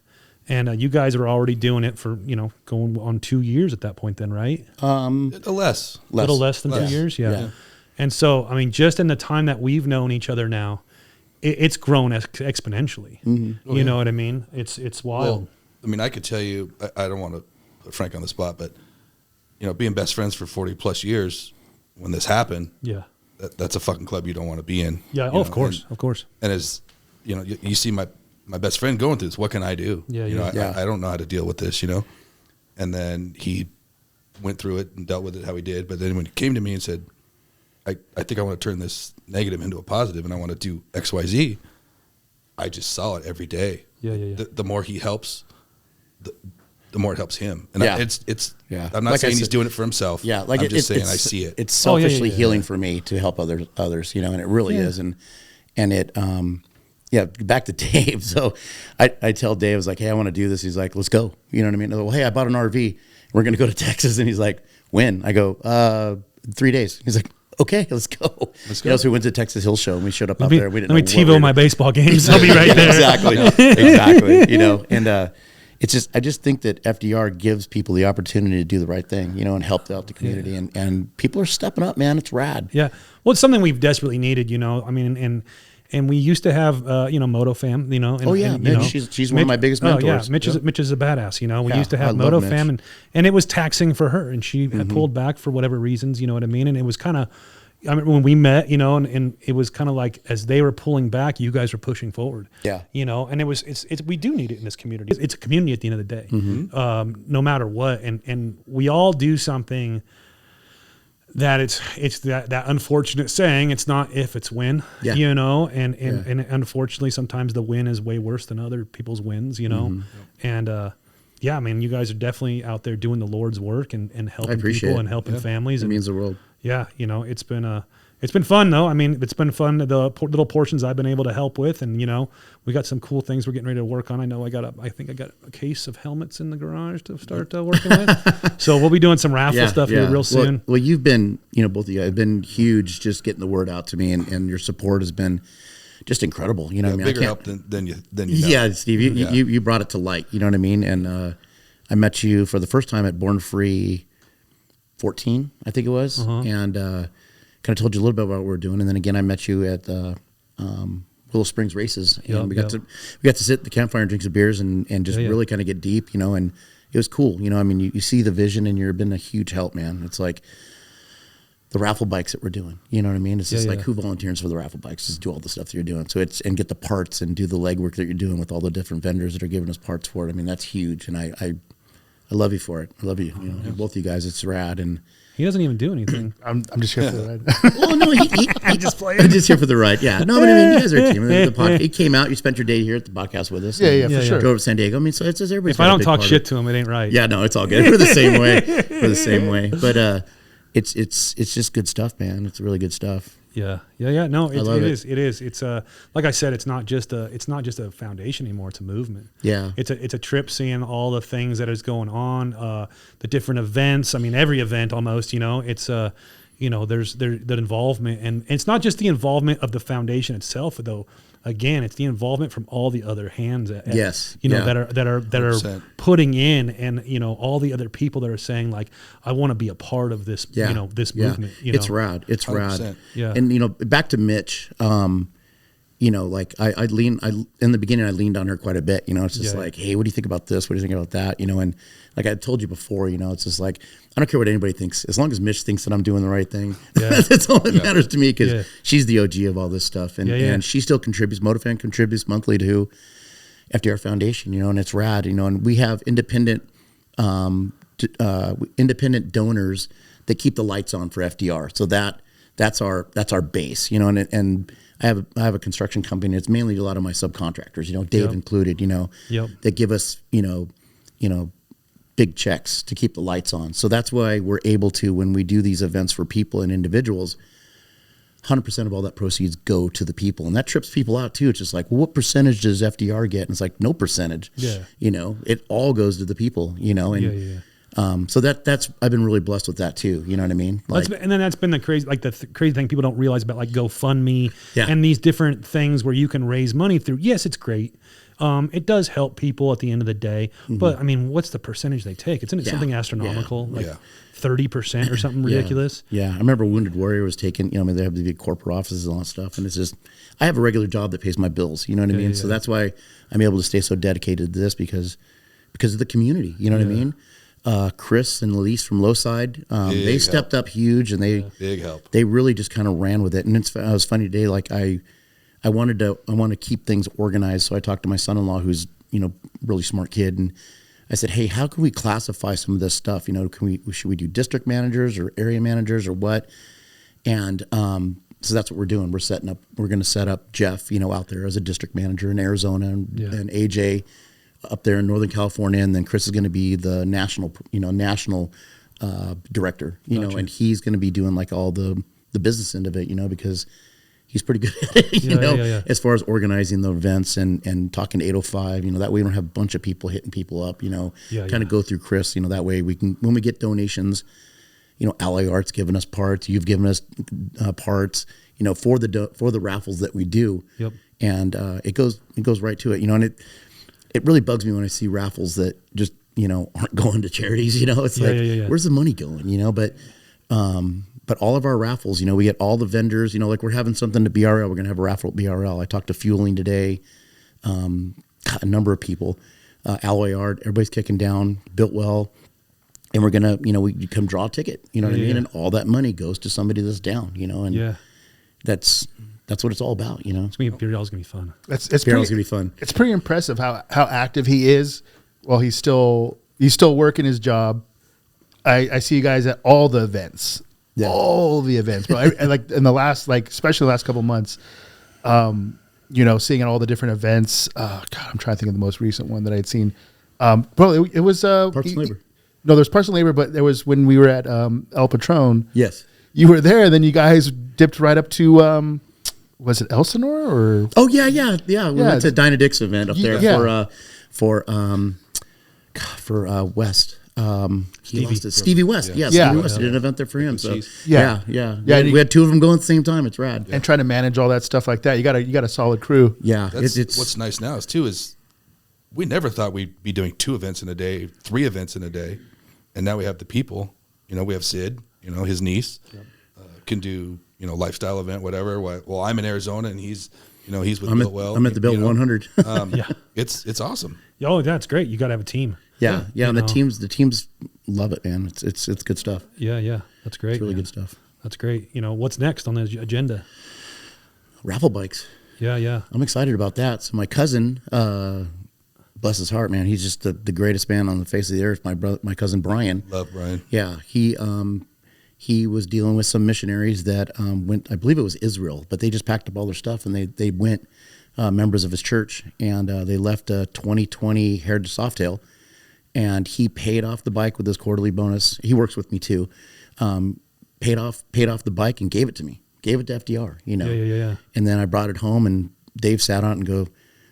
And you guys were already doing it for, going on 2 years at that point then, right? Little less. Little less than 2 Less. years? Yeah. Yeah. And so, I mean, just in the time that we've known each other now, it's grown exponentially. Mm-hmm. You know what I mean? It's wild. Well, I mean, I could tell you, I don't want to put Frank on the spot, but, being best friends for 40 plus years, when this happened, Yeah. that's a fucking club you don't want to be in. Yeah. Of course. Of course. And as, you see my best friend going through this, what can I do? Yeah. I don't know how to deal with this, And then he went through it and dealt with it how he did. But then when he came to me and said, I think I want to turn this negative into a positive and I want to do X, Y, Z, I just saw it every day. Yeah. The more he helps, the more it helps him. And Yeah. I'm not Like I saying he's said- doing it for himself. Yeah, like I'm just saying I see it. It's selfishly yeah. healing for me to help others, and it really is. And it, back to Dave. So I tell Dave, I was like, hey, I want to do this. He's like, let's go. You know what I mean? I go, well, hey, I bought an RV. We're going to go to Texas. And he's like, when? I go, 3 days. He's like, okay, let's go. So we went to the Texas Hill Show and we showed up out there. We didn't let me know what we TiVo were my baseball games. I'll be right there. Exactly. And it's just, I just think that FDR gives people the opportunity to do the right thing, and help out the community. And people are stepping up, man. It's rad. Yeah. Well, it's something we've desperately needed, I mean, and we used to have, MotoFam, and, Mitch, she's one of my biggest mentors. Mitch is a badass, We used to I have love MotoFam and it was taxing for her and she had pulled back for whatever reasons, you know what I mean? And it was kind of, I remember when we met, and it was kind of like as they were pulling back, you guys were pushing forward. Yeah. And it's we do need it in this community. It's a community at the end of the day, no matter what. And we all do something that it's that unfortunate saying, it's not if, it's when, and unfortunately sometimes the win is way worse than other people's wins, and I mean, you guys are definitely out there doing the Lord's work and helping people and helping families. It means the world. Yeah, it's been fun though. I mean, it's been fun, the little portions I've been able to help with, and we got some cool things we're getting ready to work on. I know I think I got a case of helmets in the garage to start working with. So we'll be doing some raffle stuff here real soon. Well, you've been, both of you have been huge, just getting the word out to me, and your support has been just incredible. I mean, bigger help than you know. Yeah, Steve, you brought it to light. You know what I mean? And I met you for the first time at Born Free 14, I think it was, and kind of told you a little bit about what we're doing. And then again, I met you at Willow Springs races, and we got to sit at the campfire and drink some beers and just really kind of get deep, and it was cool. I mean, you see the vision, and you've been a huge help, man. It's like the raffle bikes that we're doing. You know what I mean? It's just like, who volunteers for the raffle bikes? Just do all the stuff that you're doing. So and get the parts and do the legwork that you're doing with all the different vendors that are giving us parts for it. I mean, that's huge, and I love you for it. I love you. Both of you guys. It's rad. And he doesn't even do anything. I'm just here for the ride. Well, no, he just playing. I'm just here for the ride. Yeah. No, but I mean, you guys are a team. He came out. You spent your day here at the podcast with us. Yeah, for sure. Drove to San Diego. I mean, so it's everybody. If I don't talk shit to him, it ain't right. Yeah, no, it's all good. We're the same way. We're the same way. But it's just good stuff, man. It's really good stuff. Yeah. No, it is. It's like I said, it's not just a foundation anymore. It's a movement. Yeah. It's a trip seeing all the things that is going on, the different events. I mean, every event almost. It's there's the involvement, and it's not just the involvement of the foundation itself, though. Again, it's the involvement from all the other hands that are 100%. putting in, and all the other people that are saying like, I want to be a part of this, this movement. It's rad. It's 100%. rad. Yeah. And back to Mitch, like I in the beginning I leaned on her quite a bit. It's just like, hey, what do you think about this? What do you think about that? And like I told you before, it's just like, I don't care what anybody thinks, as long as Mitch thinks that I'm doing the right thing. That's all that matters to me, because she's the OG of all this stuff, and she still contributes. MotoFan contributes monthly to FDR Foundation, and it's rad, and we have independent donors that keep the lights on for FDR. So that's our base, and I have a construction company. It's mainly a lot of my subcontractors, Dave included, that give us, big checks to keep the lights on. So that's why we're able to, when we do these events for people and individuals, 100% of all that proceeds go to the people, and that trips people out too. It's just like, well, what percentage does FDR get? And it's like, no percentage. Yeah. You know, it all goes to the people. You know, and so that's I've been really blessed with that too. You know what I mean? Like, And then that's been the crazy, like crazy thing people don't realize about like GoFundMe Yeah. and these different things where you can raise money through. Yes, it's great. It does help people at the end of the day, but I mean, what's the percentage they take? Isn't it something astronomical, like 30% or something ridiculous? Yeah, I remember Wounded Warrior was taken. You know, I mean, they have the big corporate offices and all that stuff, and it's just I have a regular job that pays my bills. You know what I mean? So that's why I'm able to stay so dedicated to this because of the community. You know what I mean? Chris and Elise from Lowside, they stepped up huge, and big help. They really just kind of ran with it, and it was funny today. Like I want to keep things organized, so I talked to my son-in-law, who's really smart kid, and I said, hey, how can we classify some of this stuff? You know, should we do district managers or area managers or what? And so that's what we're doing. We're going to set up Jeff, out there as a district manager in Arizona, and AJ up there in Northern California, and then Chris is going to be the national director, and he's going to be doing like all the business end of it, because he's pretty good at it, as far as organizing the events and talking to 805, that way we don't have a bunch of people hitting people up, kind of go through Chris, that way we can, when we get donations, Alloy Art's giving us parts, you've given us parts, for the raffles that we do. Yep. And it goes right to it, and it really bugs me when I see raffles that just, aren't going to charities, it's where's the money going, but all of our raffles, we get all the vendors, like we're having something to BRL. We're going to have a raffle at BRL. I talked to Fueling today, a number of people, Alloy Art, everybody's kicking down, Built Well, and we're going to, we come draw a ticket, what I mean? And all that money goes to somebody that's down, and that's what it's all about, It's going to be BRL's going to be fun. It's going to be fun. It's pretty impressive how active he is while he's still working his job. I see you guys at all the events. Yeah. All the events, but I like in the last, especially the last couple of months, seeing at all the different events. God, I'm trying to think of the most recent one that I had seen. Probably it was Parts and Labor. No, there's Parts and Labor, but there was when we were at El Patron. Yes, you were there. Then you guys dipped right up to was it Elsinore or? Oh yeah. We went to Dinah Dick's event up there for West. Stevie West. Stevie West did an event there for him. So yeah. We had two of them going at the same time. It's rad. And trying to manage all that stuff like that, you got a solid crew. Yeah, it's what's nice now is we never thought we'd be doing 2 events in a day, 3 events in a day, and now we have the people. We have Sid. His niece can do lifestyle event, whatever. Well, I'm in Arizona and he's with Built Well. I'm at the Built 100. It's awesome. Oh, that's great. You got to have a team. Yeah, and the teams love it, man. It's good stuff. Yeah, that's great. It's really good stuff. That's great. What's next on the agenda? Raffle bikes. Yeah. I'm excited about that. So my cousin, bless his heart, man, he's just the greatest man on the face of the earth. My cousin Brian. Love Brian. Yeah, he was dealing with some missionaries that went. I believe it was Israel, but they just packed up all their stuff and they went. Members of his church, and they left a 2020 Heritage Softail. And he paid off the bike with his quarterly bonus. He works with me too. Paid off the bike and gave it to me. Gave it to FDR. Yeah. And then I brought it home, and Dave sat on it and go,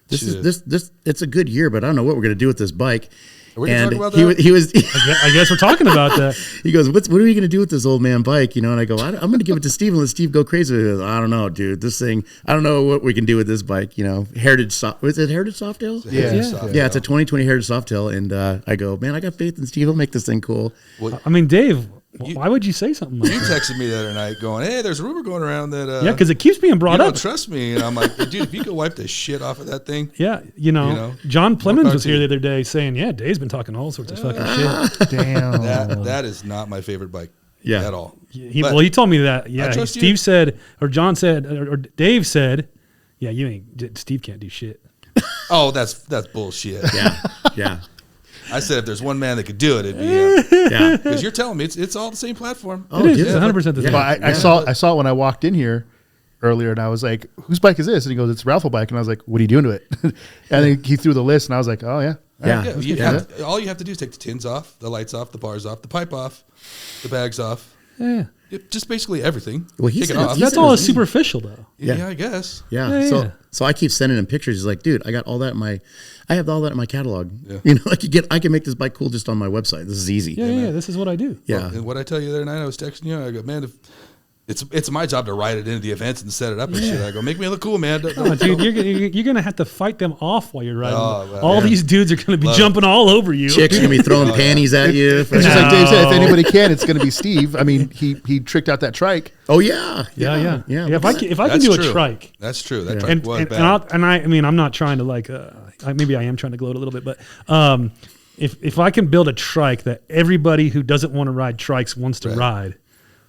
"This it's a good year, but I don't know what we're going to do with this bike." Are we going to talk about that? He was. I guess we're talking about that. He goes, "What are we going to do with this old man bike?" And I go, "I'm going to give it to Steve and let Steve go crazy with it." He goes, "I don't know, dude. This thing, I don't know what we can do with this bike." Heritage was it Heritage Softail? Yeah, it's a 2020 Heritage Softail, and I go, "Man, I got faith in Steve. He'll make this thing cool." Well, I mean, Dave. Why would you say something like that? You texted me the other night going, "Hey, there's a rumor going around that..." because it keeps being brought up. Trust me. And I'm like, dude, if you could wipe the shit off of that thing. Yeah, John Plemons was here the other day saying, yeah, Dave's been talking all sorts of fucking shit. Damn. That is not my favorite bike at all. He told me that. Yeah, Steve said, or John said, or Dave said, yeah, Steve can't do shit. Oh, that's bullshit. Yeah. I said if there's one man that could do it, it'd be him. Yeah, because you're telling me it's all the same platform. Oh, it is. It's 100% the same. But I saw it when I walked in here earlier, and I was like, "Whose bike is this?" And he goes, "It's a raffle bike." And I was like, "What are you doing to it?" And then he threw the list, and I was like, "Oh yeah, all you have to do is take the tins off, the lights off, the bars off, the pipe off, the bags off. Yeah. Just basically everything. Well, he Kick it said- off. he That's said all it is was superficial, though. Yeah, I guess. Yeah. Yeah, So yeah. so I keep sending him pictures. He's like, dude, I got all that in my, I have all that in my catalog. Yeah. You know, I can make this bike cool just on my website. This is easy. Yeah. This is what I do. Yeah. And what I tell you the other night, I was texting you. I go, man, if it's my job to ride it into the events and set it up and shit. I go, make me look cool, man. Oh, dude, you're gonna have to fight them off while you're riding. Oh, man. All Yeah. these dudes are gonna be Love jumping all over you. Chicks are gonna be throwing panties at you. It's just like Dave said, if anybody can, it's going to be Steve. I mean, he tricked out that trike. Oh yeah. Yeah. If I can That's do true. a trike, That's true. That Yeah. trike was bad. I mean, I'm not trying to like. Maybe I am trying to gloat a little bit, but if I can build a trike that everybody who doesn't want to ride trikes wants to Right. ride,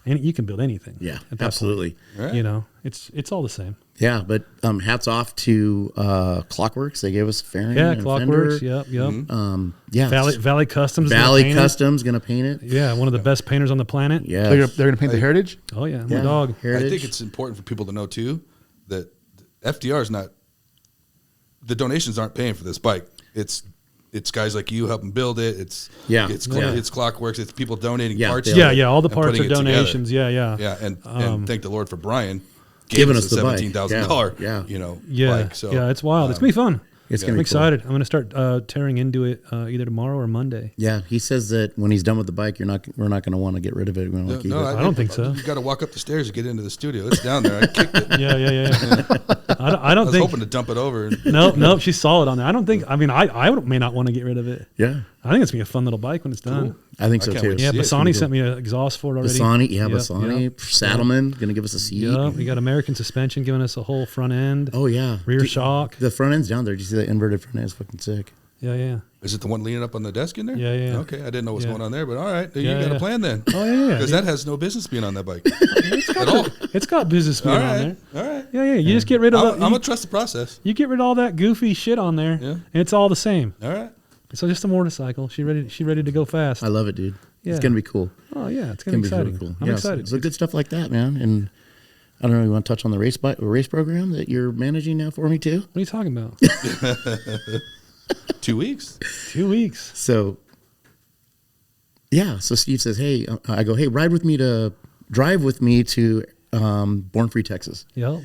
and you can build anything. Yeah. at that Absolutely. Right. Point. You know, it's all the same. Yeah, but hats off to Clockworks. They gave us a fairing. Yeah, and a Clockworks. fender. Yep. Yeah. Valley Customs. is gonna Valley paint it. Customs gonna paint it. Yeah, one of the best painters on the planet. Yeah. They're going to paint the Heritage. Oh yeah, my Yeah. dog. Heritage. I think it's important for people to know too that FDR is not. The donations aren't paying for this bike. It's guys like you helping build it. It's Clockworks. It's people donating Yeah, parts. they to are. it Yeah. All the and parts putting are it together. donations. Yeah. Yeah, and thank the Lord for Brian Giving giving us us the a bike. $17,000. Yeah. Yeah. bike. So yeah. It's wild. It's gonna be fun. It's I'm gonna be excited. I'm gonna start tearing into it either tomorrow or Monday. Yeah, he says that when he's done with the bike, we're not going to want to get rid of it. We're going to keep it. I don't think so. You got to walk up the stairs to get into the studio. It's down there. I kicked it. Yeah. I I don't was think. hoping to dump it over. Nope. She's solid on there. I don't think. I mean, I may not want to get rid of it. Yeah, I think it's gonna be a fun little bike when it's done. I think I so can't too. wait to Yeah, see it. Bassani sent me an exhaust for it already. Bassani, Yep, Bassani, Saddleman going to give us a seat. Yeah, we got American Suspension giving us a whole front end. Oh yeah, Rear shock. The front end's down there. Did you see that inverted front end? It's fucking sick. Yeah. Is it the one leaning up on the desk in there? Yeah. Okay, I didn't know what's Yeah. going on there, but all right, you Yeah, got yeah. a plan then. Oh yeah. Because that has no business being on that bike at all. It's got business speed All on there. right, all right. Yeah. You just get rid of I'm gonna trust the process. you get rid of all that goofy shit on there, Yeah. and it's all the same. All right. So just a motorcycle. She ready to go fast. I love it, dude. Yeah. It's going to be cool. Oh yeah, it's It's gonna going be to be exciting. really cool. I'm excited. So good stuff like that, man. And I don't know. You want to touch on the race program that you're managing now for me too? What are you talking about? 2 weeks. 2 weeks. So, yeah. So Steve says, "Hey," I go, "Hey, drive with me to Born Free, Texas." Yeah.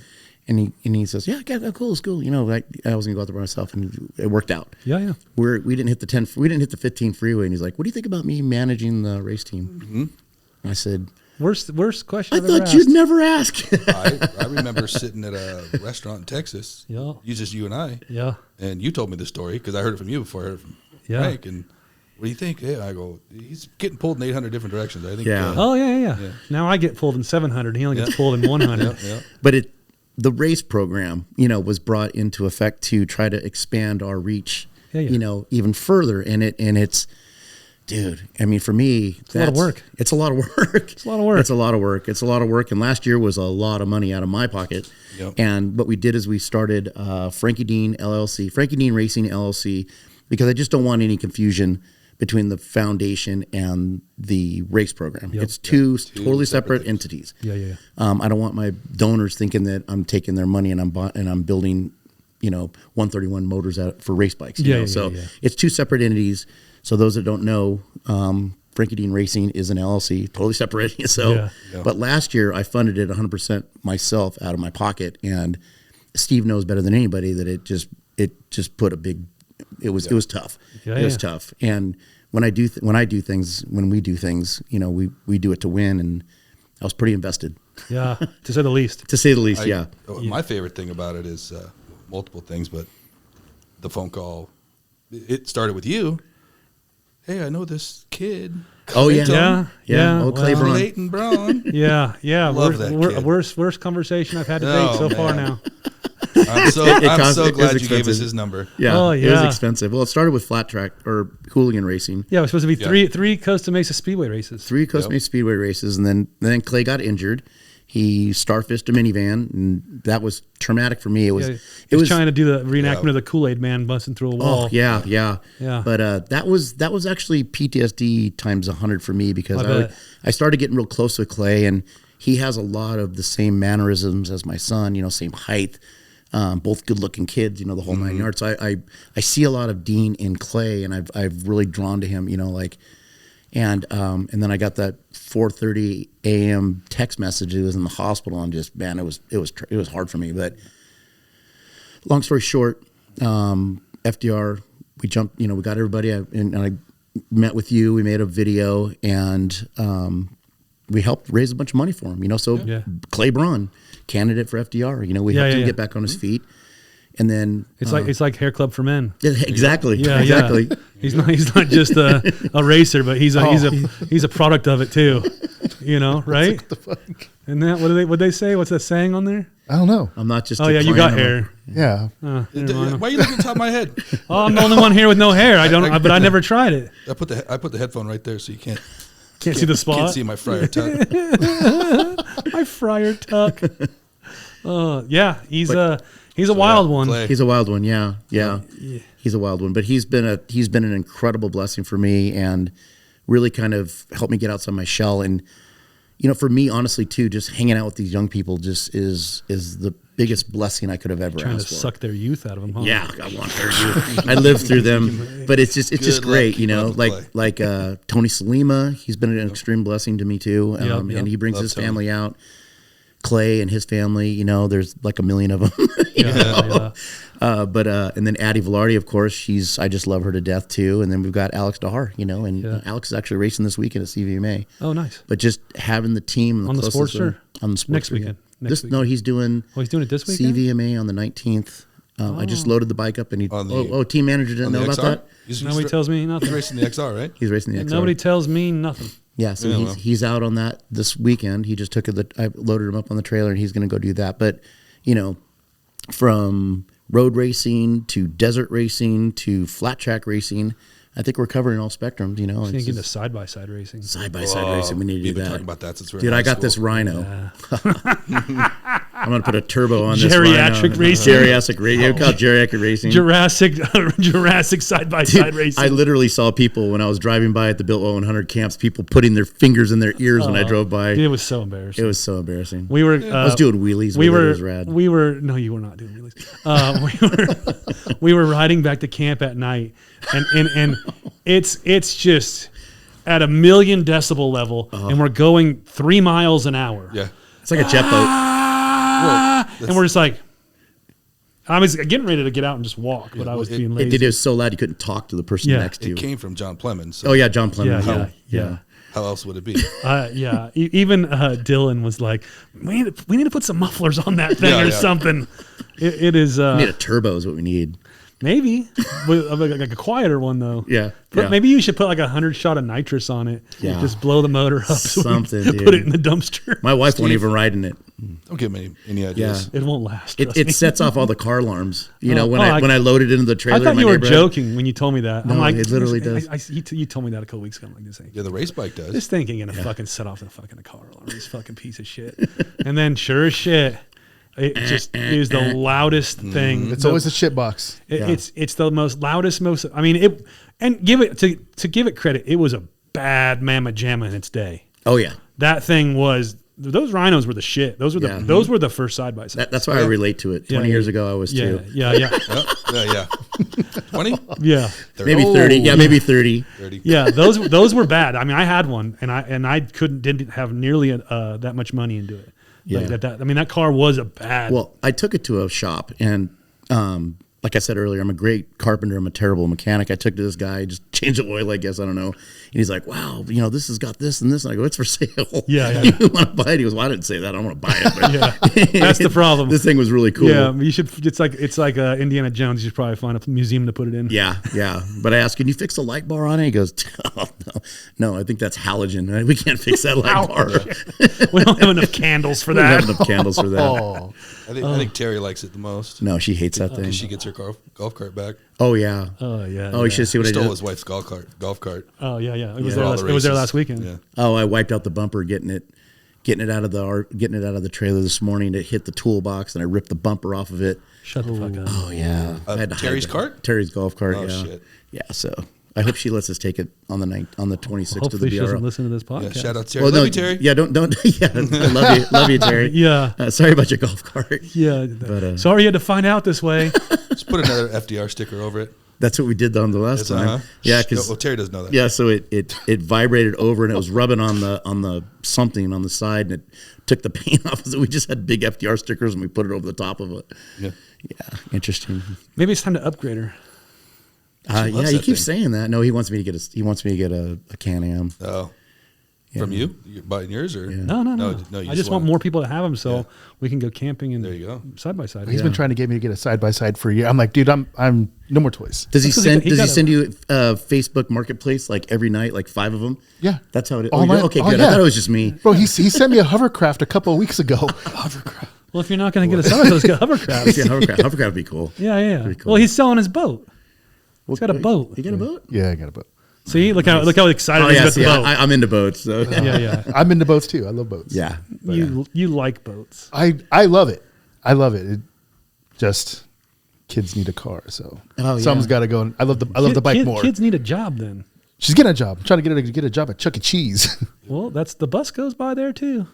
And he says, "Yeah, cool, it's cool." You know, I was gonna go out there by myself, and it worked out. Yeah. We didn't hit the 15 freeway, and he's like, "What do you think about me managing the race team?" Mm-hmm. I said, Worst question "I I've ever thought you'd asked. never ask." I remember sitting at a restaurant in Texas. Yeah. You and I. Yeah. And you told me the story because I heard it from you before I heard it from Yeah. Frank. And what do you think? Yeah, I go, he's getting pulled in 800 different directions. I think. Yeah. Oh yeah. Now I get pulled in 700. He only gets pulled in 100. Yeah. But the race program, was brought into effect to try to expand our reach, Yeah. even further. And it's, dude, I mean, for me, a lot of work. It's a lot of work. It's a lot of work. It's a lot of work. It's a lot of work. And last year was a lot of money out of my pocket. Yep. And what we did is we started Frankie Dean Racing LLC, because I just don't want any confusion between the foundation and the race program. Yep. It's two totally separate separate entities. Yeah. I don't want my donors thinking that I'm taking their money and I'm building, 131 motors out for race bikes. So it's two separate entities. So those that don't know, Frankie Dean Racing is an LLC, totally separate. So, but last year I funded it 100% myself out of my pocket, and Steve knows better than anybody that it just put a big. It was tough. It was tough. And when we do things, we do it to win, and I was pretty invested. Yeah. To say the least. To say the least, yeah. My favorite thing about it is multiple things, but the phone call. It started with you. Hey, I know this kid. Oh yeah, Yeah. Oh, Clay Braun. Leighton Brown. Yeah. Love that kid. Worst conversation I've had to date so far now. I'm so It glad was you gave us expensive. his number. Yeah, Oh, it was yeah. expensive. Well, it started with flat track or hooligan racing. Yeah, it was supposed to be three Costa Mesa Speedway races. 3 Costa Mesa Speedway races, and then Clay got injured. He starfished a minivan, and that was traumatic for me. It was He was trying to do the reenactment of the Kool-Aid Man busting through a wall. Oh yeah. Yeah. But that was actually PTSD times 100 for me, because I bet. I started getting real close with Clay, and he has a lot of the same mannerisms as my son. Same height, both good-looking kids. The whole 9 yards. So I see a lot of Dean in Clay, and I've really drawn to him. And then I got that 4:30 a.m. text message. It was in the hospital, and just, man, it was hard for me. But long story short, FDR, we jumped. We got everybody, and I met with you. We made a video, and we helped raise a bunch of money for him. So Clay Braun, candidate for FDR. We helped him get back on his feet. And then it's like Hair Club for Men. Exactly. Yeah, exactly. Yeah. He's not just a racer, but he's a product of it too. Right? What the fuck? And that what they say? What's that saying on there? I don't know. I'm not just. Oh yeah, you got hair. Yeah. Why are you looking at the top of my head? Oh, I'm the only one here with no hair. But I never tried it. I put the headphone right there so you can't see the spot. Can't see my friar tuck. My friar tuck. Yeah, he's a wild one. Clay. He's a wild one. Yeah. He's a wild one, but he's been an incredible blessing for me, and really kind of helped me get outside my shell. And for me, honestly, too, just hanging out with these young people just is the biggest blessing I could have ever Trying asked to for. suck their youth out of them. Huh? Yeah, I want their youth. I lived through them, but it's just great. Like Tony Salima, he's been an extreme blessing to me too, and he brings his family out. Clay and his family, there's like a million of them. And then Addie Velarde, of course, I just love her to death too. And then we've got Alex DeHar, Alex is actually racing this weekend at CVMA. Oh, nice. But just having the team on the Sportster on the Sportster next weekend. No, he's doing. Oh, he's doing it this weekend. CVMA on the 19th. I just loaded the bike up, and team manager didn't know about that. Nobody tells me nothing. He's racing the XR, right? He's racing the XR. Nobody tells me nothing. Yeah, so he's out on that this weekend. He just I loaded him up on the trailer, and he's going to go do that. But, from road racing to desert racing to flat track racing, I think we're covering all spectrums, I think get into side-by-side racing. Side-by-side racing, we need to do We've been that. talking about that since we were Dude, in I high got school. this Rhino. I'm going to put a turbo on this Geriatric Rhino. racing. Geriatric racing. Called geriatric racing. Jurassic side-by-side racing. I literally saw people when I was driving by at the Built 100 camps, people putting their fingers in their ears when I drove by. It was so embarrassing. It was so embarrassing. We were. I was doing wheelies. It was rad. No, you were not doing wheelies. We were riding back to camp at night, and it's just at a million decibel level, and we're going 3 miles an hour. Yeah. It's like a jet boat. And we're just like, I was getting ready to get out and just walk, but I was being lazy. It was so loud you couldn't talk to the person next to you. It came from John Plemons. So Oh yeah, John Plemons. Yeah. how else would it be? Even Dylan was like, we need to put some mufflers on that thing or something. It is. We need a turbo is what we need. Maybe, like a quieter one though. Yeah. But maybe you should put like 100 shot of nitrous on it. Yeah. Just blow the motor up. Something, dude. Put it in the dumpster. My wife won't even ride in it. Don't give me any ideas. It won't last. It sets off all the car alarms. When I load it into the trailer. I thought you were joking when you told me that. No, I'm like, it literally does. You told me that a couple weeks ago. I'm like, this thing. Yeah, the race bike does. This thing ain't gonna fucking set off the fucking car alarm. This fucking piece of shit. And then sure as shit, it just is the loudest thing. It's always a shit box. It's the loudest. I mean it. And give it credit. It was a bad mamma jamma in its day. Oh yeah, that thing was. Those Rhinos were the shit. Those were the first side by side. That's why I relate to it. 20 years ago, I was too. Yeah. 20? Yeah. 30. Maybe 30. Yeah, maybe 30. Yeah, those were bad. I mean, I had one, and I didn't have nearly that much money into it. Yeah. That car was a bad. Well, I took it to a shop, and like I said earlier, I'm a great carpenter. I'm a terrible mechanic. I took it to this guy, just changed the oil, I guess. I don't know. And he's like, wow, this has got this and this. And I go, it's for sale. Yeah. You want to buy it? He goes, well, I didn't say that. I don't want to buy it. But that's the problem. This thing was really cool. Yeah, you should. It's like Indiana Jones. You should probably find a museum to put it in. Yeah. But I asked, can you fix the light bar on it? He goes, oh, no, I think that's halogen. We can't fix that light bar. We don't have enough candles for that. We don't have enough candles for that. Oh. I think Terry likes it the most. No, she hates that thing. She gets her golf cart back. Oh yeah. Oh yeah. Oh, you should see what I did. Stole his wife's golf cart. Oh yeah. It was there last weekend. Yeah. Oh, I wiped out the bumper getting it out of the trailer this morning. It hit the toolbox, and I ripped the bumper off of it. Shut the fuck up. Oh yeah. I had to Terry's hide cart? Terry's golf cart. Oh, yeah. shit. Yeah. So I hope she lets us take it on the 26th Hopefully to the she BRL. doesn't listen to this podcast. Yeah, shout out Terry. Well, Love you, Terry. Yeah, don't. Yeah, I love you, Terry. Yeah. Sorry about your golf cart. Yeah. But, sorry you had to find out this way. Just put another FDR sticker over it. That's what we did on the last time. Yeah, because Terry doesn't know that. Yeah, so it vibrated over and it was rubbing on the something on the side and it took the paint off. So we just had big FDR stickers and we put it over the top of it. Yeah, interesting. Maybe it's time to upgrade her. Yeah, he keeps saying that. No, he wants me to get a Can-Am. Oh. Yeah. From you? You're buying yours or No. I just want more people to have them so we can go camping and there you go. Side by side. He's been trying to get me to get a side by side for a year. I'm like, dude, I'm no more toys. Does he send you Facebook Marketplace like every night, like 5 of them? Yeah, that's how it is. Okay, good. Yeah. I thought it was just me. Bro, he sent me a hovercraft a couple of weeks ago. Hovercraft. Well, if you're not going to get a son, let's get hovercraft. Yeah, hovercraft would be cool. Yeah. Cool. Well, he's selling his boat. He's got a boat. You got a boat? Yeah, I got a boat. See, look how excited he's about the boat. I'm into boats. So. Yeah. I'm into boats too. I love boats. Yeah, you like boats. I love it. I love it. It just kids need a car, so someone's got to go. I love the bike more. Kids need a job then. She's getting a job. I'm trying to get a job at Chuck E. Cheese. Well, that's the bus goes by there too.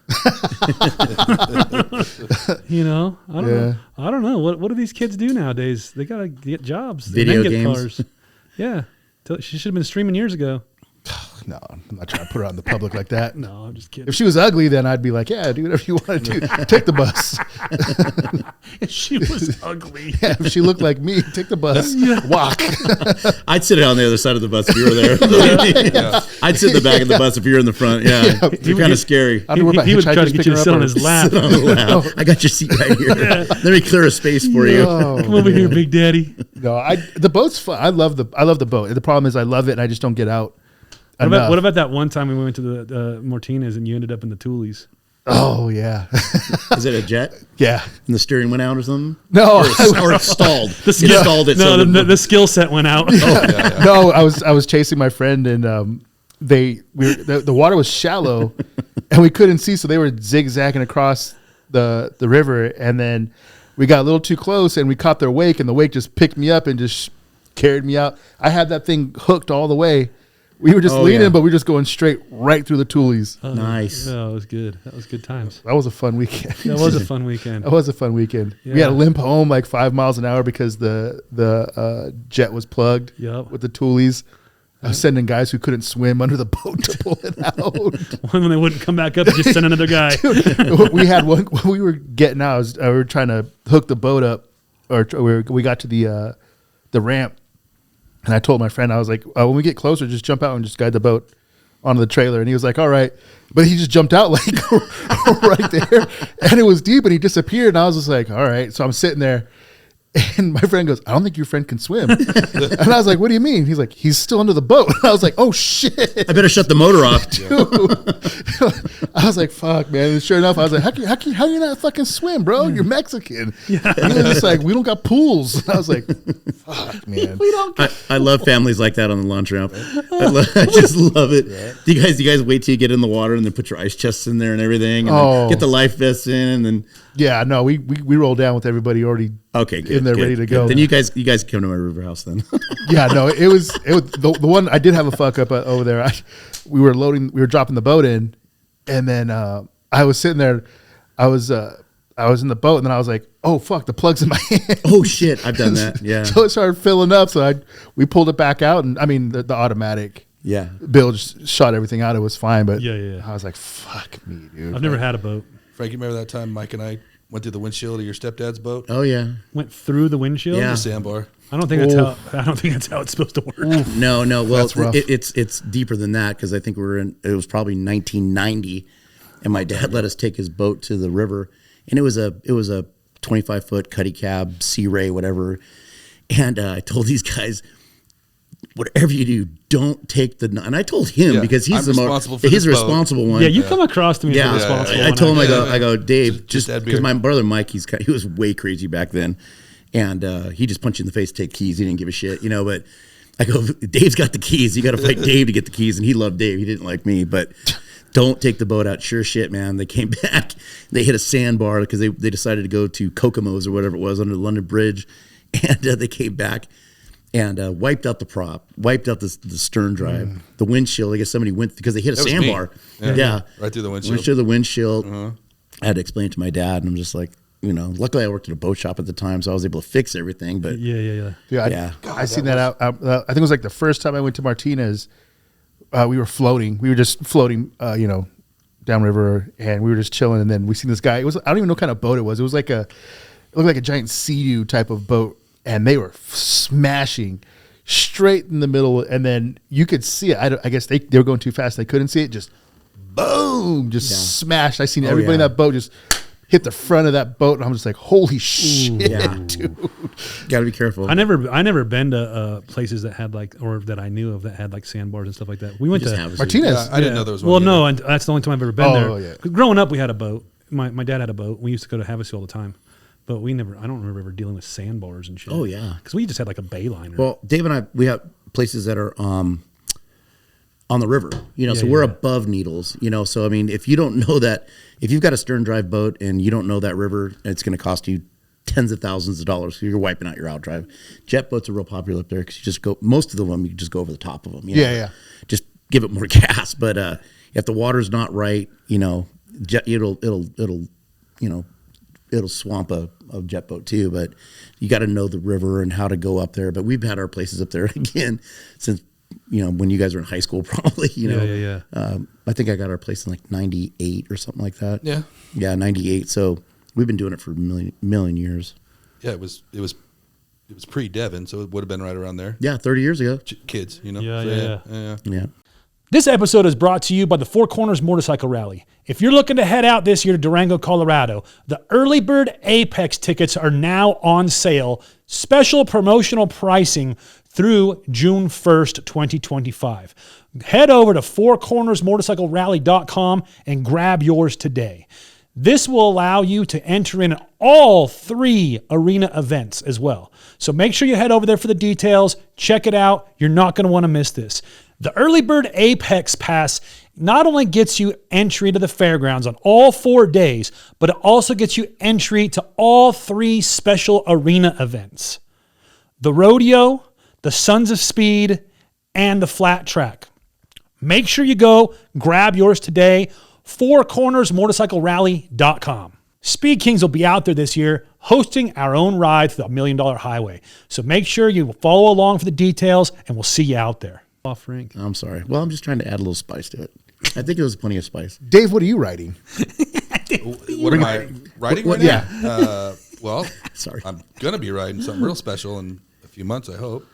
You know, I don't know. What do these kids do nowadays? They gotta get jobs. Video and then get games. Cars. Yeah, she should have been streaming years ago. No, I'm not trying to put her out in the public like that. No, I'm just kidding. If she was ugly, then I'd be like, yeah, do whatever you want to do. Take the bus. If she was ugly. Yeah, if she looked like me, take the bus. Walk. I'd sit on the other side of the bus if you were there. I'd sit in the back of the bus if you were in the front. Yeah, you're kind of scary. He would try to get you to sit on his lap. I got your seat right here. Let me clear a space for you. Come over here, Big Daddy. No, the boat's fun. I love the boat. The problem is I love it and I just don't get out. What about that one time we went to the Martinez and you ended up in the Toolies? Oh yeah. Is it a jet? Yeah. And the steering went out or something? No, or it stalled. The skill set went out. No, I was chasing my friend and the water was shallow and we couldn't see, so they were zigzagging across the river, and then we got a little too close and we caught their wake, and the wake just picked me up and just carried me out. I had that thing hooked all the way. We were just leaning, but we were just going straight right through the Toolies. Nice. No, it was good. That was good times. That was a fun weekend. That was a fun weekend. Yeah. We had to limp home like 5 miles an hour because the jet was plugged with the Toolies. I was sending guys who couldn't swim under the boat to pull it out. When they wouldn't come back up, just send another guy. Dude, we had one when we were getting out. We were trying to hook the boat up, or we got to the ramp. And I told my friend, I was like, when we get closer, just jump out and just guide the boat onto the trailer. And he was like, all right. But he just jumped out like right there. And it was deep and he disappeared. And I was just like, all right. So I'm sitting there. And my friend goes, I don't think your friend can swim. And I was like, what do you mean? He's like, he's still under the boat. And I was like, oh, shit. I better shut the motor off. Dude. I was like, fuck, man. And sure enough, I was like, how you not fucking swim, bro? You're Mexican. Yeah. And he was just like, we don't got pools. And I was like, fuck, man. I love families like that on the launch ramp. I just love it. Yeah. Do you guys wait till you get in the water and then put your ice chests in there and everything, and then get the life vests in, and then yeah, no, we rolled down with everybody already in there ready to go. Then you guys come to my river house then. Yeah, no, it was the one. I did have a fuck up over there. We were dropping the boat in, and then I was sitting there. I was in the boat, and then I was like, oh fuck, the plug's in my hand. Oh shit, I've done that. Yeah. So it started filling up. So we pulled it back out, and I mean the automatic. Yeah. Bill just shot everything out. It was fine, but yeah. I was like, fuck me, dude. I've never had a boat. Frank, you remember that time Mike and I went through the windshield of your stepdad's boat? Oh yeah. Went through the windshield? Yeah. The sandbar. I don't think that's how it's supposed to work. Oof. No. Well, that's rough. It's deeper than that, because I think it was probably 1990, and my dad let us take his boat to the river, and it was a 25-foot cuddy cab, Sea Ray, whatever. And I told these guys, whatever you do, don't take the. And I told him because he's the responsible one. Yeah, you come across to me as the responsible one. I told him, I go, Dave, just because my brother Mike, he was way crazy back then, and he just punched you in the face, take keys. He didn't give a shit, But I go, Dave's got the keys. You got to fight Dave to get the keys, and he loved Dave. He didn't like me, but. Don't take the boat out. Sure shit, man. They came back. They hit a sandbar because they decided to go to Kokomo's or whatever it was under the London Bridge. And they came back and wiped out the prop, wiped out the stern drive, the windshield. I guess somebody went because they hit a sandbar. Yeah. Right through the windshield. Went through the windshield. I had to explain it to my dad, and I'm just like, luckily I worked at a boat shop at the time, so I was able to fix everything. But Yeah. I seen that out. I think it was like the first time I went to Martinez. We were floating. We were just floating, downriver, and we were just chilling. And then we seen this guy. I don't even know what kind of boat it was. It looked like a giant Sea-Doo type of boat, and they were smashing straight in the middle. And then you could see it. I guess they were going too fast. They couldn't see it. Just boom, smashed. I seen everybody in that boat just hit the front of that boat, and I'm just like, holy shit, dude. Got to be careful. I never been to places that had or that I knew of that had sandbars and stuff like that. We went to Martinez. Yeah, I didn't know there was one. Well, no, and that's the only time I've ever been there. Yeah. 'Cause growing up, we had a boat. My dad had a boat. We used to go to Havasu all the time, but I don't remember ever dealing with sandbars and shit. Oh, yeah. Because we just had like a bay liner. Well, Dave and I, we have places that are on the river, so we're above Needles, so I mean, if you don't know that, if you've got a stern drive boat and you don't know that river, it's going to cost you tens of thousands of dollars. So you're wiping out your outdrive. Jet boats are real popular up there because you just go, most of them, you just go over the top of them. Just give it more gas. But if the water's not right, it'll swamp a jet boat too. But you got to know the river and how to go up there. But we've had our places up there again since, when you guys were in high school, probably, I think I got our place in like 98 or something like that. Yeah. Yeah, 98. So we've been doing it for a million years. Yeah, it was pre-Devon, so it would have been right around there. Yeah, 30 years ago. Kids, Yeah. This episode is brought to you by the Four Corners Motorcycle Rally. If you're looking to head out this year to Durango, Colorado, the Early Bird Apex tickets are now on sale. Special promotional pricing through June 1st, 2025. Head over to fourcornersmotorcyclerally.com and grab yours today. This will allow you to enter in all 3 arena events as well. So make sure you head over there for the details. Check it out. You're not going to want to miss this. The Early Bird Apex Pass not only gets you entry to the fairgrounds on all 4 days, but it also gets you entry to all 3 special arena events: the rodeo, the Sons of Speed, and the flat track. Make sure you go grab yours today. fourcornersmotorcyclerally.com. Speed Kings will be out there this year hosting our own ride through the $1 Million Highway. So make sure you follow along for the details, and we'll see you out there. Off, Frank. I'm sorry. Well, I'm just trying to add a little spice to it. I think it was plenty of spice. Dave, what are you writing? What am I writing right now? Well, Sorry. I'm going to be writing something real special in a few months, I hope.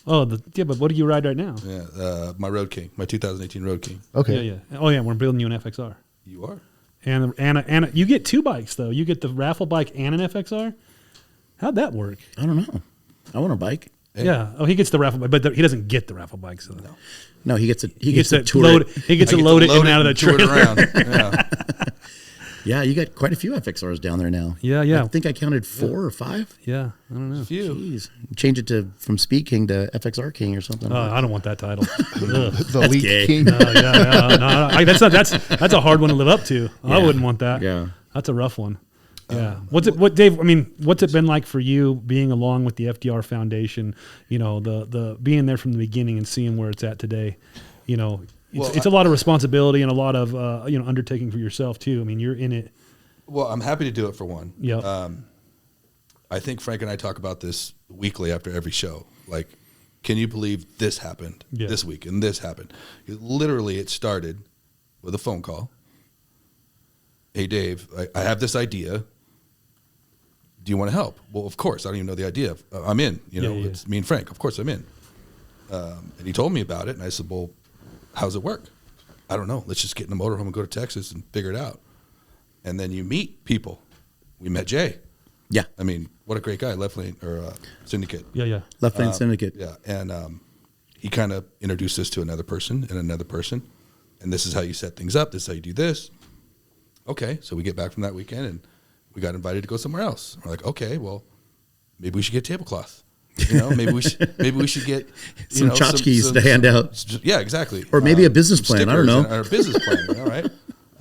Oh, but what do you ride right now? Yeah, my Road King, my 2018 Road King. Okay. Yeah. Oh, yeah, we're building you an FXR. You are? And you get 2 bikes, though. You get the raffle bike and an FXR. How'd that work? I don't know. I want a bike. Yeah. Oh, he gets the raffle bike, but he doesn't get the raffle bike. So No, he gets to to load. He gets to load it in and out of the tour it trailer. around. Yeah. Yeah, you got quite a few FXRs down there now. Yeah. I think I counted 4 or 5. Yeah, I don't know. A few. Jeez. Change it from Speed King to FXR King or something. I don't want that title. Ugh. The Elite gay. King. No, that's a hard one to live up to. I wouldn't want that. Yeah. That's a rough one. Yeah. Dave? I mean, what's it been like for you being along with the FDR Foundation? The being there from the beginning and seeing where it's at today. It's a lot of responsibility and a lot of undertaking for yourself too. I mean, you're in it. Well, I'm happy to do it for one. Yeah. I think Frank and I talk about this weekly after every show. Like, can you believe this happened this week and this happened? Literally, it started with a phone call. Hey, Dave, I have this idea. Do you want to help? Well, of course. I don't even know the idea. I'm in. It's me and Frank. Of course, I'm in. And he told me about it, and I said, well, how's it work? I don't know. Let's just get in the motorhome and go to Texas and figure it out. And then you meet people. We met Jay. Yeah. I mean, what a great guy. Left Lane or Syndicate. Yeah. Left Lane Syndicate. Yeah. And he kind of introduced us to another person and another person. And this is how you set things up. This is how you do this. Okay. So we get back from that weekend and we got invited to go somewhere else. We're like, okay, well, maybe we should get tablecloth. Maybe we should get some tchotchkes to hand out. Yeah, exactly. Or maybe a business plan. I don't know. Or a business plan. All right.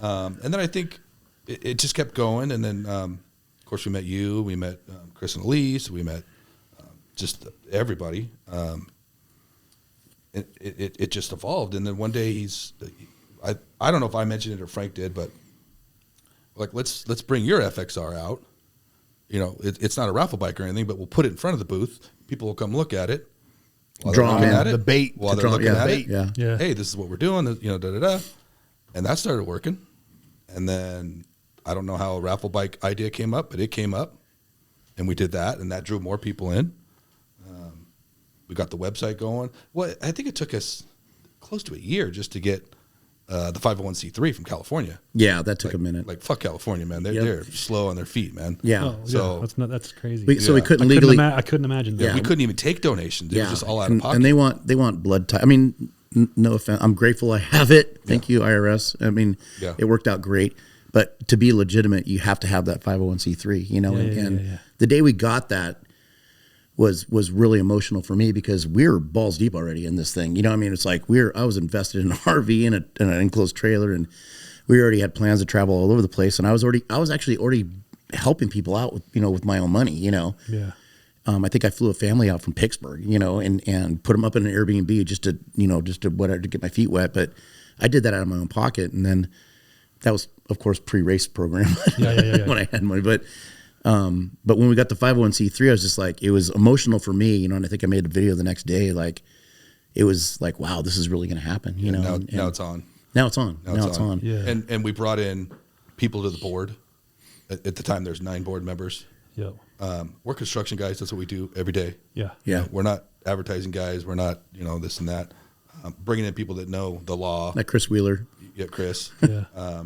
And then I think it just kept going. And then, of course, we met you. We met Chris and Elise. We met just everybody. It just evolved. And then one day I don't know if I mentioned it or Frank did, but like let's bring your FXR out it's not a raffle bike or anything, but we'll put it in front of the booth. People will come look at it. While Draw they're looking in at it, the bait while to they're draw- looking yeah, at bait, it. Yeah. Hey, this is what we're doing. And that started working. And then I don't know how a raffle bike idea came up, but it came up, and we did that, and that drew more people in. We got the website going. Well, I think it took us close to a year just to get the 501c3 from California. Yeah, that took a minute. Like, fuck California, man. Yep. They're slow on their feet, man. Yeah. Oh, So- that's crazy. So we Yeah. couldn't legally. I couldn't imagine that. Yeah. We couldn't even take donations. It was just all out of and, pocket. and they want blood type. I mean, no offense. I'm grateful I have it. Thank you, IRS. I mean, Yeah. it worked out great. But to be legitimate, you have to have that 501c3. And the day we got that was really emotional for me because we were balls deep already in this thing. I mean, it's like I was invested in an RV and an enclosed trailer, and we already had plans to travel all over the place. And I was actually already helping people out with my own money. Yeah. I think I flew a family out from Pittsburgh, and put them up in an Airbnb just to get my feet wet. But I did that out of my own pocket, and then that was, of course, pre-race program when I had money. But when we got the 501c3, I was just like, it was emotional for me, and I think I made a video the next day. Like, it was like, wow, this is really going to happen, Now it's on. Now it's on. Now it's on. Yeah. And we brought in people to the board. At the time, there's 9 board members. Yep. We're construction guys. That's what we do every day. Yeah. Yeah. We're not advertising guys. We're not, this and that. Bringing in people that know the law. Like Chris Wheeler. Yeah, Chris. Yeah.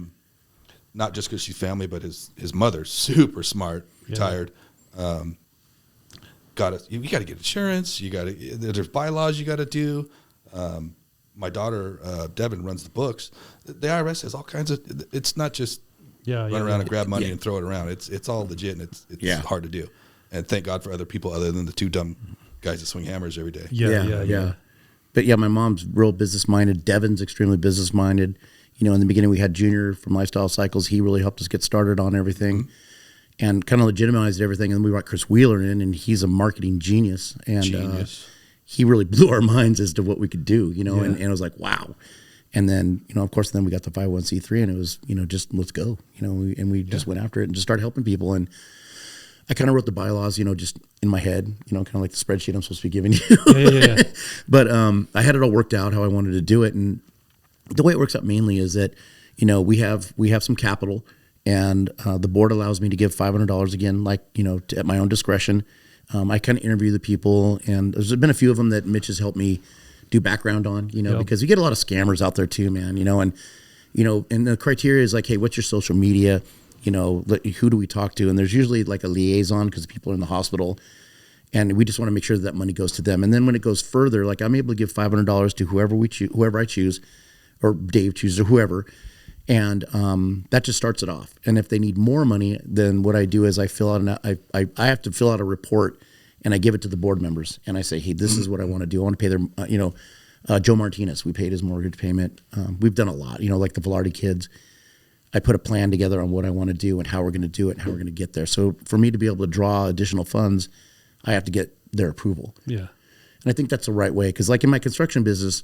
Not just because she's family, but his mother's super smart, retired. You got to get insurance. There's bylaws you got to do. My daughter, Devin, runs the books. The IRS has all kinds of, it's not just run around and grab money and throw it around. It's all legit, and it's hard to do. And thank God for other people other than the 2 dumb guys that swing hammers every day. Yeah. But yeah, my mom's real business minded. Devin's extremely business minded. In the beginning, we had Junior from Lifestyle Cycles. He really helped us get started on everything and kind of legitimized everything. And then we brought Chris Wheeler in, and he's a marketing genius. And he really blew our minds as to what we could do, and it was like, wow. And then, of course, then we got the 501c3, and it was, just let's go, and we just went after it and just started helping people. And I kind of wrote the bylaws, just in my head, kind of like the spreadsheet I'm supposed to be giving you. Yeah. But I had it all worked out how I wanted to do it. And the way it works out mainly is that, we have some capital, and the board allows me to give $500 again, like, at my own discretion. I kind of interview the people, and there's been a few of them that Mitch has helped me do background on, because you get a lot of scammers out there too, man, and the criteria is like, hey, what's your social media? Who do we talk to? And there's usually like a liaison because people are in the hospital, and we just want to make sure that money goes to them. And then when it goes further, like I'm able to give $500 to whoever I choose, or Dave chooses, or whoever. And that just starts it off. And if they need more money, then what I do is I I have to fill out a report, and I give it to the board members. And I say, hey, this is what I want to do. I want to pay their, Joe Martinez, we paid his mortgage payment. We've done a lot, like the Velarde kids. I put a plan together on what I want to do and how we're going to do it and how we're going to get there. So for me to be able to draw additional funds, I have to get their approval. Yeah. And I think that's the right way. Because like in my construction business,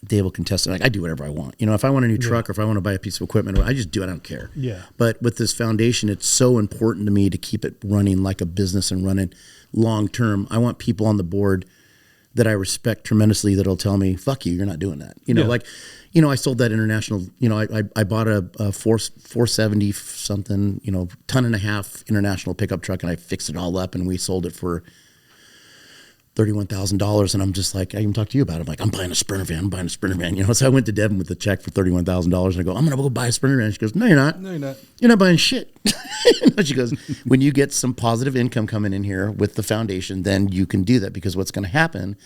Dave will contest it. Like I do whatever I want. If I want a new truck or if I want to buy a piece of equipment, I just do it. I don't care. Yeah. But with this foundation, it's so important to me to keep it running like a business and running long term. I want people on the board that I respect tremendously that'll tell me, fuck you, you're not doing that. I sold that international, I bought a 470 something, ton and a half international pickup truck, and I fixed it all up, and we sold it for $31,000. And I'm just like, I even talked to you about it. I'm like, I'm buying a Sprinter van. So I went to Devin with a check for $31,000, and I go, I'm going to go buy a Sprinter van. She goes, no, you're not. No, you're not. You're not buying shit. She goes, when you get some positive income coming in here with the foundation, then you can do that, because what's going to happen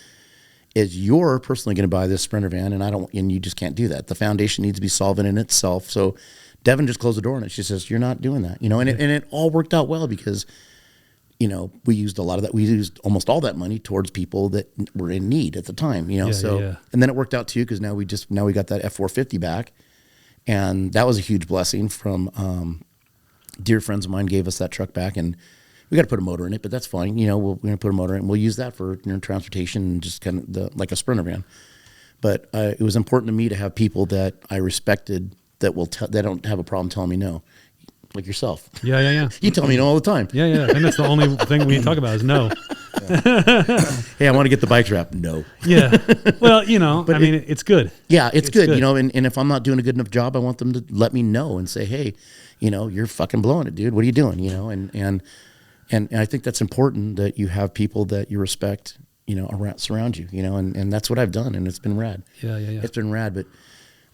is you're personally going to buy this Sprinter van, and you just can't do that. The foundation needs to be solvent in itself. So Devin just closed the door on it. She says, you're not doing that, and it all worked out well, because we used a lot of that. We used almost all that money towards people that were in need at the time, and then it worked out too, because now we got that F450 back, and that was a huge blessing from dear friends of mine gave us that truck back, and we got to put a motor in it, but that's fine. We're going to put a motor in, and we'll use that for transportation and just kind of like a Sprinter van. But it was important to me to have people that I respected that that don't have a problem telling me no. like yourself. Yeah. You tell me no all the time. Yeah. And that's the only thing we talk about is no. Hey, I want to get the bike wrapped. No. Yeah. Well, I mean, it's good. Yeah, it's good. And if I'm not doing a good enough job, I want them to let me know and say, hey, you're fucking blowing it, dude. What are you doing? And I think that's important that you have people that you respect, surround you, and that's what I've done. And it's been rad. Yeah. It's been rad, but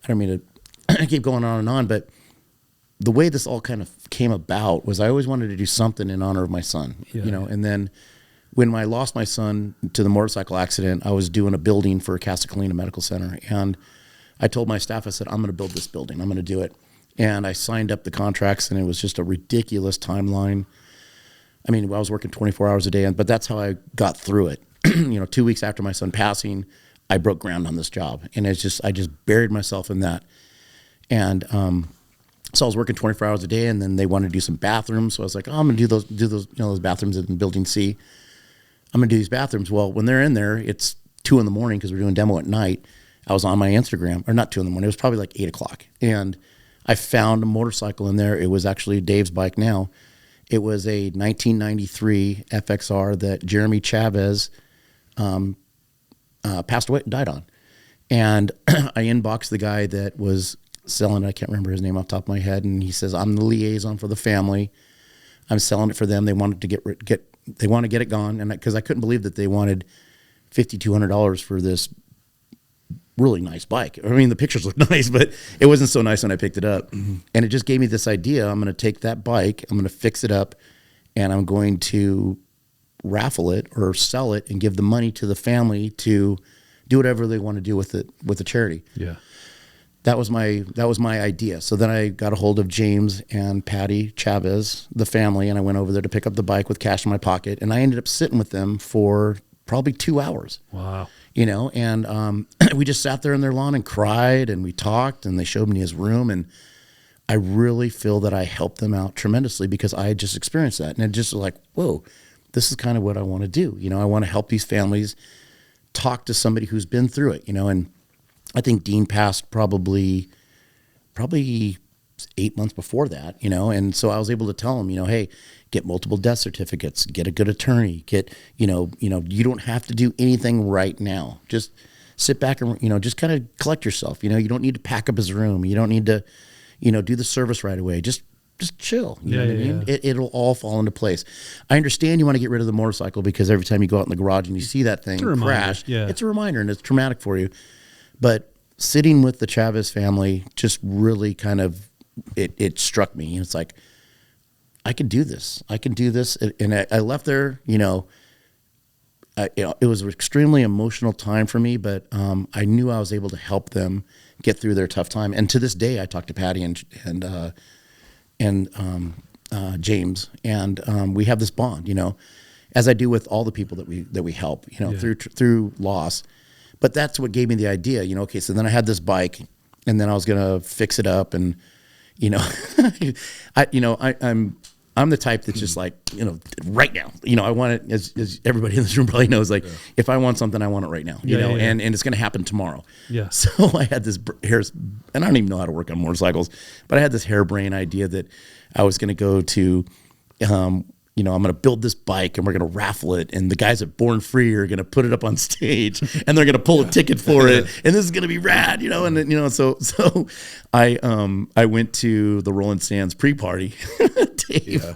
I don't mean to keep going on and on, but the way this all kind of came about was I always wanted to do something in honor of my son, and then when I lost my son to the motorcycle accident, I was doing a building for Casa Colina Medical Center. And I told my staff, I said, I'm going to build this building. I'm going to do it. And I signed up the contracts, and it was just a ridiculous timeline. I mean, I was working 24 hours a day, but that's how I got through it. 2 weeks after my son passing, I broke ground on this job. And I just buried myself in that. And so I was working 24 hours a day, and then they wanted to do some bathrooms. So I was like, I'm going to do those those bathrooms in Building C. I'm going to do these bathrooms. Well, when they're in there, it's 2 a.m. because we're doing demo at night. I was on my Instagram, or not 2 a.m. It was probably like 8 o'clock. And I found a motorcycle in there. It was actually Dave's bike now. It was a 1993 FXR that Jeremy Chavez passed away, died on. And I inboxed the guy that was selling it. I can't remember his name off the top of my head. And he says, I'm the liaison for the family. I'm selling it for them. They wanted to they want to get it gone. And because I couldn't believe that they wanted $5,200 for this really nice bike. I mean, the pictures look nice, but it wasn't so nice when I picked it up. Mm-hmm. And it just gave me this idea. I'm going to take that bike, I'm going to fix it up, and I'm going to raffle it or sell it and give the money to the family to do whatever they want to do with it, with the charity. Yeah. That was my idea. So then I got a hold of James and Patty Chavez, the family, and I went over there to pick up the bike with cash in my pocket. And I ended up sitting with them for probably 2 hours. Wow. And we just sat there in their lawn and cried, and we talked, and they showed me his room. And I really feel that I helped them out tremendously because I had just experienced that. And it just was like, whoa, this is kind of what I want to do. I want to help these families talk to somebody who's been through it, and I think Dean passed probably 8 months before that, and so I was able to tell him, hey, get multiple death certificates, get a good attorney, you don't have to do anything right now. Just sit back and, just kind of collect yourself. You don't need to pack up his room. You don't need to, do the service right away. Just chill. You know what I mean? It'll all fall into place. I understand you want to get rid of the motorcycle because every time you go out in the garage and you see that thing crash, it's a reminder and it's traumatic for you. But sitting with the Chavez family just really kind of, it struck me. It's like, I can do this. And I left there, it was an extremely emotional time for me, but I knew I was able to help them get through their tough time. And to this day, I talk to Patty and James, and we have this bond, as I do with all the people that we help, through loss. But that's what gave me the idea, okay, so then I had this bike, and then I was going to fix it up, and, I'm the type that's just like, right now, I want it, as everybody in this room probably knows, like, if I want something, I want it right now, and it's going to happen tomorrow. Yeah. So I had this and I don't even know how to work on motorcycles, but I had this harebrained idea that I was going to go to, I'm going to build this bike and we're going to raffle it. And the guys at Born Free are going to put it up on stage and they're going to pull a ticket for it. And this is going to be rad, so I went to the Rolling Sands pre-party, Dave,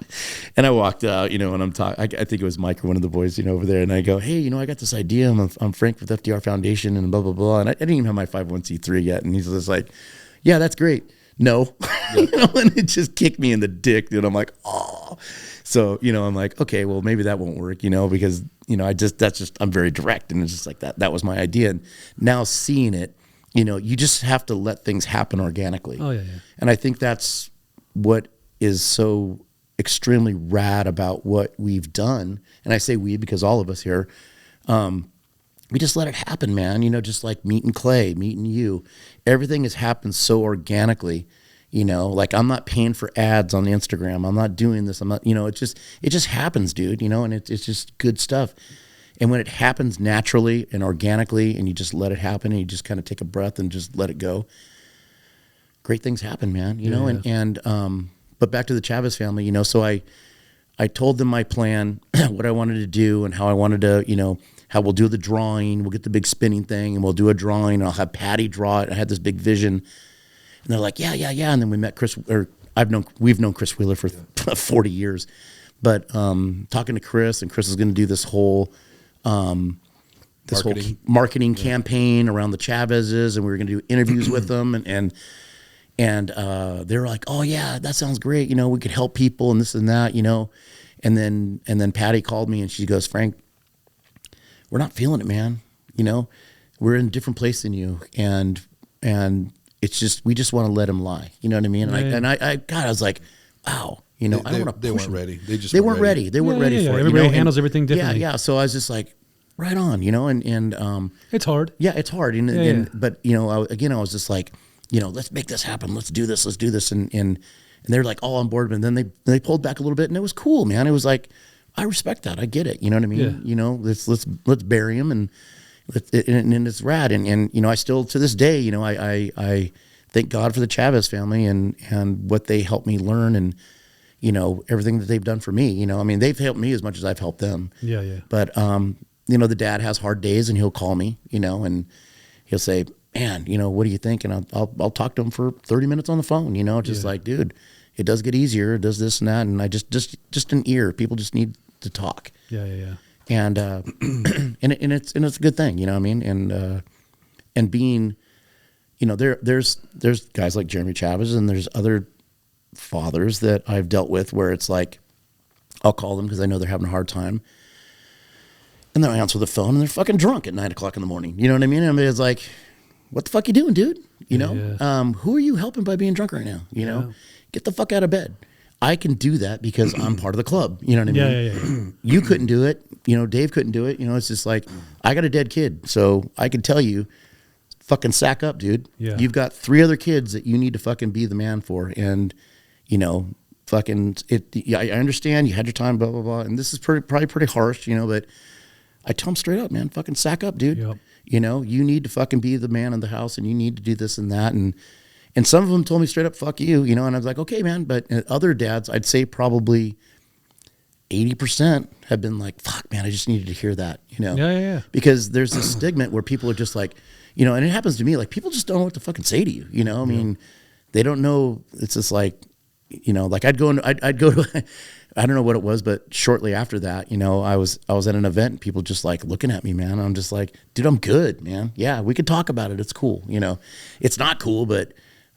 and I walked out, and I'm talking, I think it was Mike or one of the boys, over there. And I go, hey, I got this idea. I'm Frank with FDR Foundation and blah, blah, blah. And I didn't even have my 501c3 yet. And he's just like, yeah, that's great. No, and it just kicked me in the dick, dude. I'm like, oh. So, I'm like, okay, well, maybe that won't work, because, I'm very direct. And it's just like that was my idea. And now seeing it, you just have to let things happen organically. Oh, yeah. And I think that's what is so extremely rad about what we've done. And I say we because all of us here, we just let it happen, man. Just like meeting Clay, meeting you. Everything has happened so organically. Like I'm not paying for ads on Instagram. I'm not doing this. I'm not, it just happens, dude, and it's just good stuff. And when it happens naturally and organically and you just let it happen and you just kind of take a breath and just let it go, great things happen, man, but back to the Chavez family, you know, so I told them my plan, what I wanted to do and how I wanted to, you know, how we'll do the drawing. We'll get the big spinning thing and we'll do a drawing. And I'll have Patty draw it. I had this big vision. And they're like, yeah. And then we met Chris, or we've known Chris Wheeler for 40 years. But talking to Chris, and Chris is going to do this whole marketing campaign around the Chavezes, and we were going to do interviews with them, and they were like, oh yeah, that sounds great. You know, we could help people and this and that, you know. And then Patty called me and she goes, Frank, we're not feeling it, man. You know, we're in a different place than you, and it's just, we just want to let him lie. You know what I mean? And I was like, wow. You know, I don't want to. They weren't ready. They weren't ready. They weren't ready for it. Everybody handles everything differently. Yeah. So I was just like, right on. You know, and it's hard. Yeah, it's hard. But you know, I was just like, you know, let's make this happen. Let's do this. And they're like all on board. And then they pulled back a little bit, and it was cool, man. It was like, I respect that. I get it. You know what I mean? Yeah. You know, let's bury him, and it's rad. And you know, I still to this day, you know, I thank God for the Chavez family and what they helped me learn, and you know, everything that they've done for me. You know, I mean, they've helped me as much as I've helped them. Yeah. But you know, the dad has hard days, and he'll call me, you know, and he'll say, man, you know, what do you think? And I'll talk to him for 30 minutes on the phone, you know, just like, dude, it does get easier. It does this and that. And I just an ear. People just need to talk. Yeah. And, and it's a good thing, you know what I mean? And being, you know, there's guys like Jeremy Chavez, and there's other fathers that I've dealt with where it's like, I'll call them because I know they're having a hard time. And then I answer the phone and they're fucking drunk at 9:00 in the morning. You know what I mean? And it's like, what the fuck you doing, dude? You know, who are you helping by being drunk right now? You know, get the fuck out of bed. I can do that because I'm part of the club. You know what I mean? Yeah. You couldn't do it. You know, Dave couldn't do it. You know, it's just like, I got a dead kid. So I can tell you, fucking sack up, dude. Yeah. You've got 3 other kids that you need to fucking be the man for. And, you know, fucking I understand you had your time, blah, blah, blah. And this is probably pretty harsh, you know, but I tell them straight up, man, fucking sack up, dude. Yep. You know, you need to fucking be the man in the house, and you need to do this and that. And some of them told me straight up, fuck you, you know, and I was like, okay, man. But other dads, I'd say probably 80% have been like, fuck, man, I just needed to hear that, you know? Yeah. Because there's this stigma where people are just like, you know, and it happens to me, like people just don't know what to fucking say to you, you know? I mean, they don't know. It's just like, you know, like I'd go to, I don't know what it was, but shortly after that, you know, I was at an event and people just like looking at me, man. I'm just like, dude, I'm good, man. Yeah, we could talk about it. It's cool. You know, it's not cool, but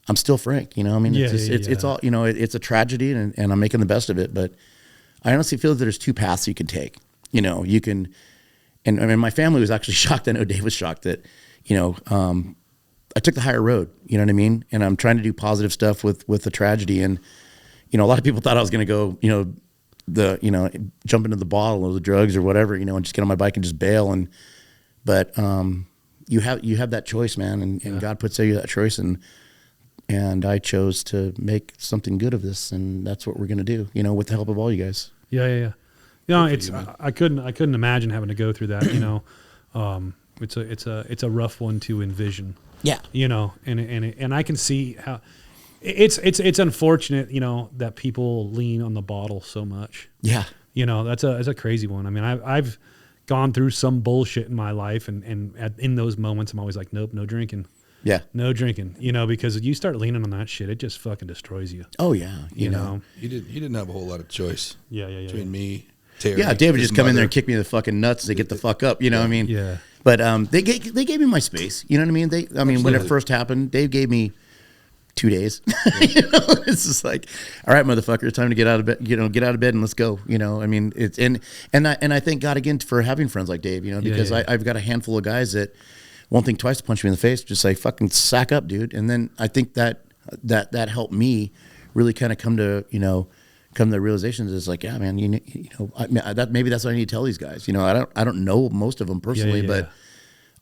I'm still Frank, you know? I mean, it's all, you know, it's a tragedy and I'm making the best of it. But I honestly feel that there's 2 paths you can take. You know, you can, and I mean, my family was actually shocked. I know Dave was shocked that, you know, I took the higher road, you know what I mean? And I'm trying to do positive stuff with the tragedy. And, you know, a lot of people thought I was going to go, you know, jump into the bottle or the drugs or whatever, you know, and just get on my bike and just bail. But you have that choice, man. And God puts you that choice. And I chose to make something good of this. And that's what we're going to do, you know, with the help of all you guys. Yeah. You know, I couldn't imagine having to go through that, you know. It's a rough one to envision. Yeah. You know, and I can see how it's unfortunate, you know, that people lean on the bottle so much. Yeah. You know, that's a crazy one. I mean, I've gone through some bullshit in my life, and in those moments, I'm always like, nope, no drinking. Yeah. No drinking. You know, because you start leaning on that shit, it just fucking destroys you. Oh yeah. You know. He didn't have a whole lot of choice. Yeah. Between me, Terry. Yeah, David just come in there and kick me in the fucking nuts to get the fuck up. You know what I mean? Yeah. But they gave me my space. You know what I mean? Absolutely. When it first happened, Dave gave me 2 days. You know, it's just like, all right, motherfucker, it's time to get out of bed. You know, get out of bed and let's go. You know, I mean, it's and I thank God again for having friends like Dave. You know, because I've got a handful of guys that won't think twice to punch me in the face. Just say, fucking sack up, dude. And then I think that helped me really kind of come to the realizations is like, yeah, man, you know, maybe that's what I need to tell these guys. You know, I don't know most of them personally, but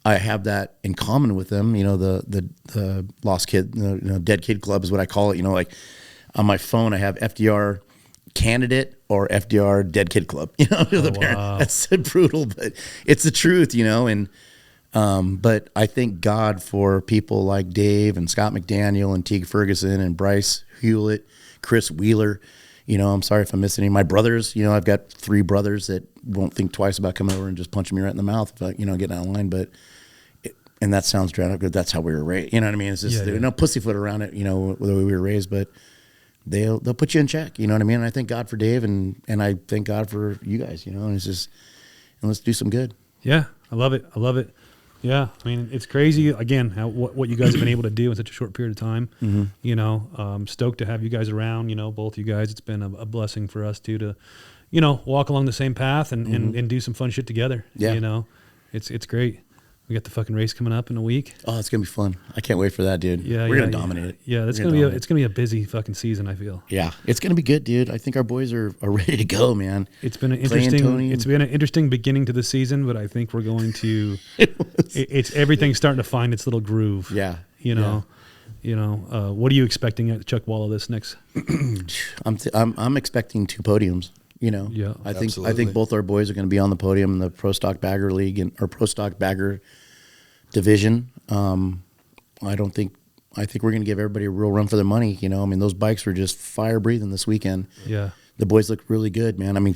I have that in common with them. You know, the lost kid, dead kid club is what I call it. You know, like on my phone, I have FDR candidate or FDR dead kid club. You know, wow. That's brutal, but it's the truth. You know, and but I thank God for people like Dave and Scott McDaniel and Teague Ferguson and Bryce Hewlett, Chris Wheeler. I'm sorry if I'm missing any. My brothers, I've got 3 brothers that won't think twice about coming over and just punching me right in the mouth if I, getting out of line. But, and that sounds dramatic, but that's how we were raised. You know what I mean? It's just, no pussyfoot around it, the way we were raised, but they'll put you in check. You know what I mean? And I thank God for Dave and I thank God for you guys, and it's just, and let's do some good. Yeah. I love it. Yeah, I mean, it's crazy, again, what you guys have been able to do in such a short period of time. Mm-hmm. Stoked to have you guys around, both you guys. It's been a blessing for us, too, to, walk along the same path and do some fun shit together. Yeah. It's great. We got the fucking race coming up in a week. Oh, it's going to be fun. I can't wait for that, dude. Yeah, We're going to dominate it. Yeah, it's going to be a busy fucking season, I feel. Yeah, it's going to be good, dude. I think our boys are ready to go, man. It's been an interesting beginning to the season, but I think we're going to it's everything's starting to find its little groove. Yeah. What are you expecting at Chuckwalla this next? I'm expecting 2 podiums. Yeah, I think both our boys are going to be on the podium in the Pro Stock Bagger League or Pro Stock Bagger division. I think we're going to give everybody a real run for their money. Those bikes were just fire breathing this weekend. Yeah, the boys look really good, man. I mean,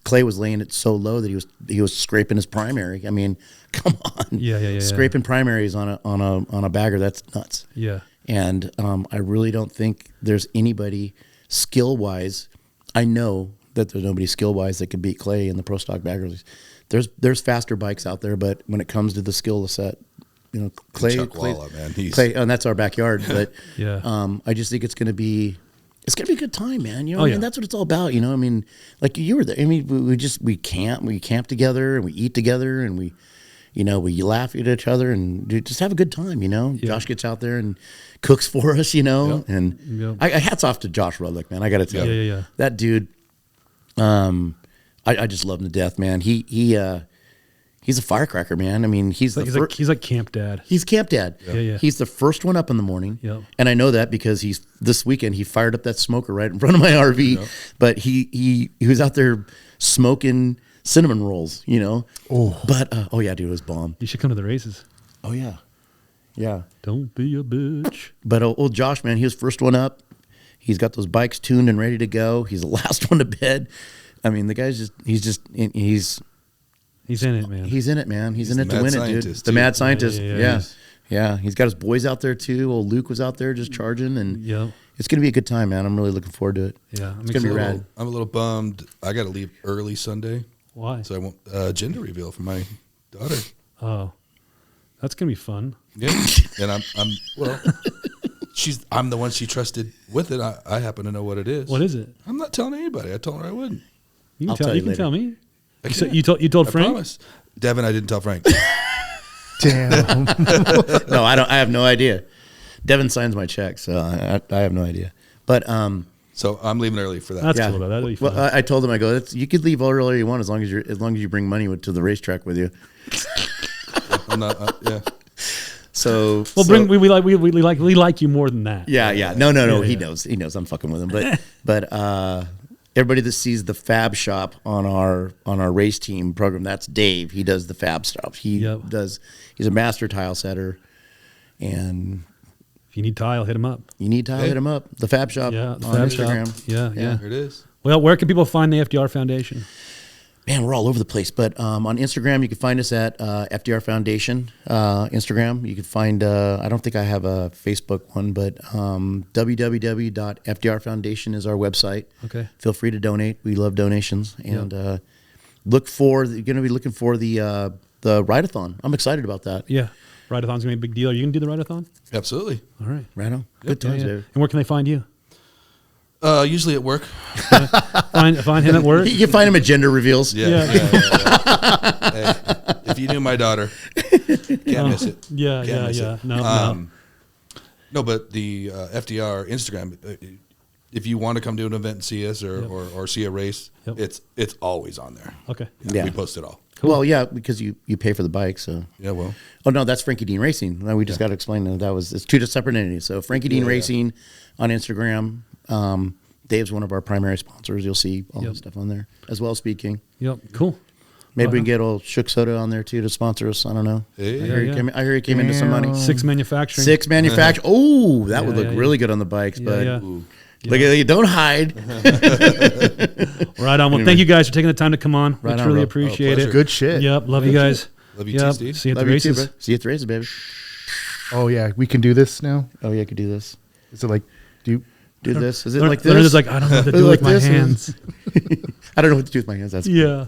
Clay was laying it so low that he was scraping his primary. I mean, come on. Yeah. Scraping primaries on a bagger, that's nuts. Yeah. And I really don't think there's anybody skill wise. I know that there's nobody skill wise that could beat Clay in the Pro Stock Baggers. There's faster bikes out there, but when it comes to the skill set, Clay, man, Clay, and that's our backyard. But yeah, I just think it's gonna be a good time, man. I mean, that's what it's all about. I mean, like you were there. I mean, we camp together and we eat together and we laugh at each other and just have a good time. Yeah. Josh gets out there and cooks for us. And I hats off to Josh Rudlick, man. I got to tell you, that dude. I just love him to death, man. He's a firecracker, man. I mean, he's like camp dad. He's camp dad. Yeah. He's the first one up in the morning. Yep. And I know that because this weekend he fired up that smoker right in front of my RV. Yep. But he was out there smoking cinnamon rolls, Oh. But yeah, dude, it was bomb. You should come to the races. Oh yeah. Yeah. Don't be a bitch. But old Josh, man, he was first one up. He's got those bikes tuned and ready to go. He's the last one to bed. I mean, the guy's he's in it, man. He's in it, man. He's in it to win it, dude. The mad scientist. Yeah. He's got his boys out there too. Old Luke was out there just charging, and it's gonna be a good time, man. I'm really looking forward to it. Yeah, it's gonna be rad. I'm a little bummed. I got to leave early Sunday. Why? So I won't gender reveal for my daughter. Oh, that's gonna be fun. Yeah, and I'm the one she trusted with it. I happen to know what it is. What is it? I'm not telling anybody. I told her I wouldn't. You can tell me. You told Frank? I promise. Devin, I didn't tell Frank. Damn. No, I don't. I have no idea. Devin signs my check, so I have no idea. But so I'm leaving early for that. That's cool. That'll be fun. Well, I told him, I go, you could leave all early you want as long as you bring money to the racetrack with you. I'm not. Yeah. So we like you more than that. Yeah. No. He knows I'm fucking with him. But everybody that sees the fab shop on our race team program, that's Dave. He does the fab stuff. He's a master tile setter. And if you need tile, hit him up. Hit him up. The fab shop on Instagram. Shop. Yeah. There it is. Well, where can people find the FDR Foundation? Man, we're all over the place. But on Instagram, you can find us at FDR Foundation. Instagram, you can find, I don't think I have a Facebook one, but www.fdrfoundation is our website. Okay. Feel free to donate. We love donations. And you're going to be looking for the ride-a-thon. I'm excited about that. Yeah. Ride-a-thon's going to be a big deal. Are you going to do the ride-a-thon? Absolutely. All right. Right on. Good times, David. And where can they find you? Usually at work. Find him at work. You can find him at gender reveals. Yeah. Hey, if you knew my daughter, can't miss it. Yeah. No. No, but the FDR Instagram. If you want to come to an event and see us or see a race, it's always on there. Okay. Yeah. We post it all. Cool. Well, yeah, because you pay for the bike, so. Yeah, well. Oh, no, that's Frankie Dean Racing. No, we just got to explain that it's two separate entities. So Frankie Dean Racing on Instagram. Dave's one of our primary sponsors. You'll see all that stuff on there, as well as Speed King. Yep, cool. Maybe we can get old Shook Soda on there, too, to sponsor us. I don't know. Hey. I hear he came into some money. Six manufacturing. Oh, that would look really good on the bikes. But Look at you. Don't hide. Right on. Well, thank you guys for taking the time to come on. Right We on, truly bro. appreciate it. Good shit. Yep. Love you guys. Love you too, Steve. See you at Love the you too, races. bro. See you at the races, baby. Oh yeah, we can do this now. Oh yeah, I could do this. Is it like do Do this. Is it Leonard- like this? Leonard is like, I don't know what to do with Like my this? hands. I don't know what to do with my hands. That's Yeah.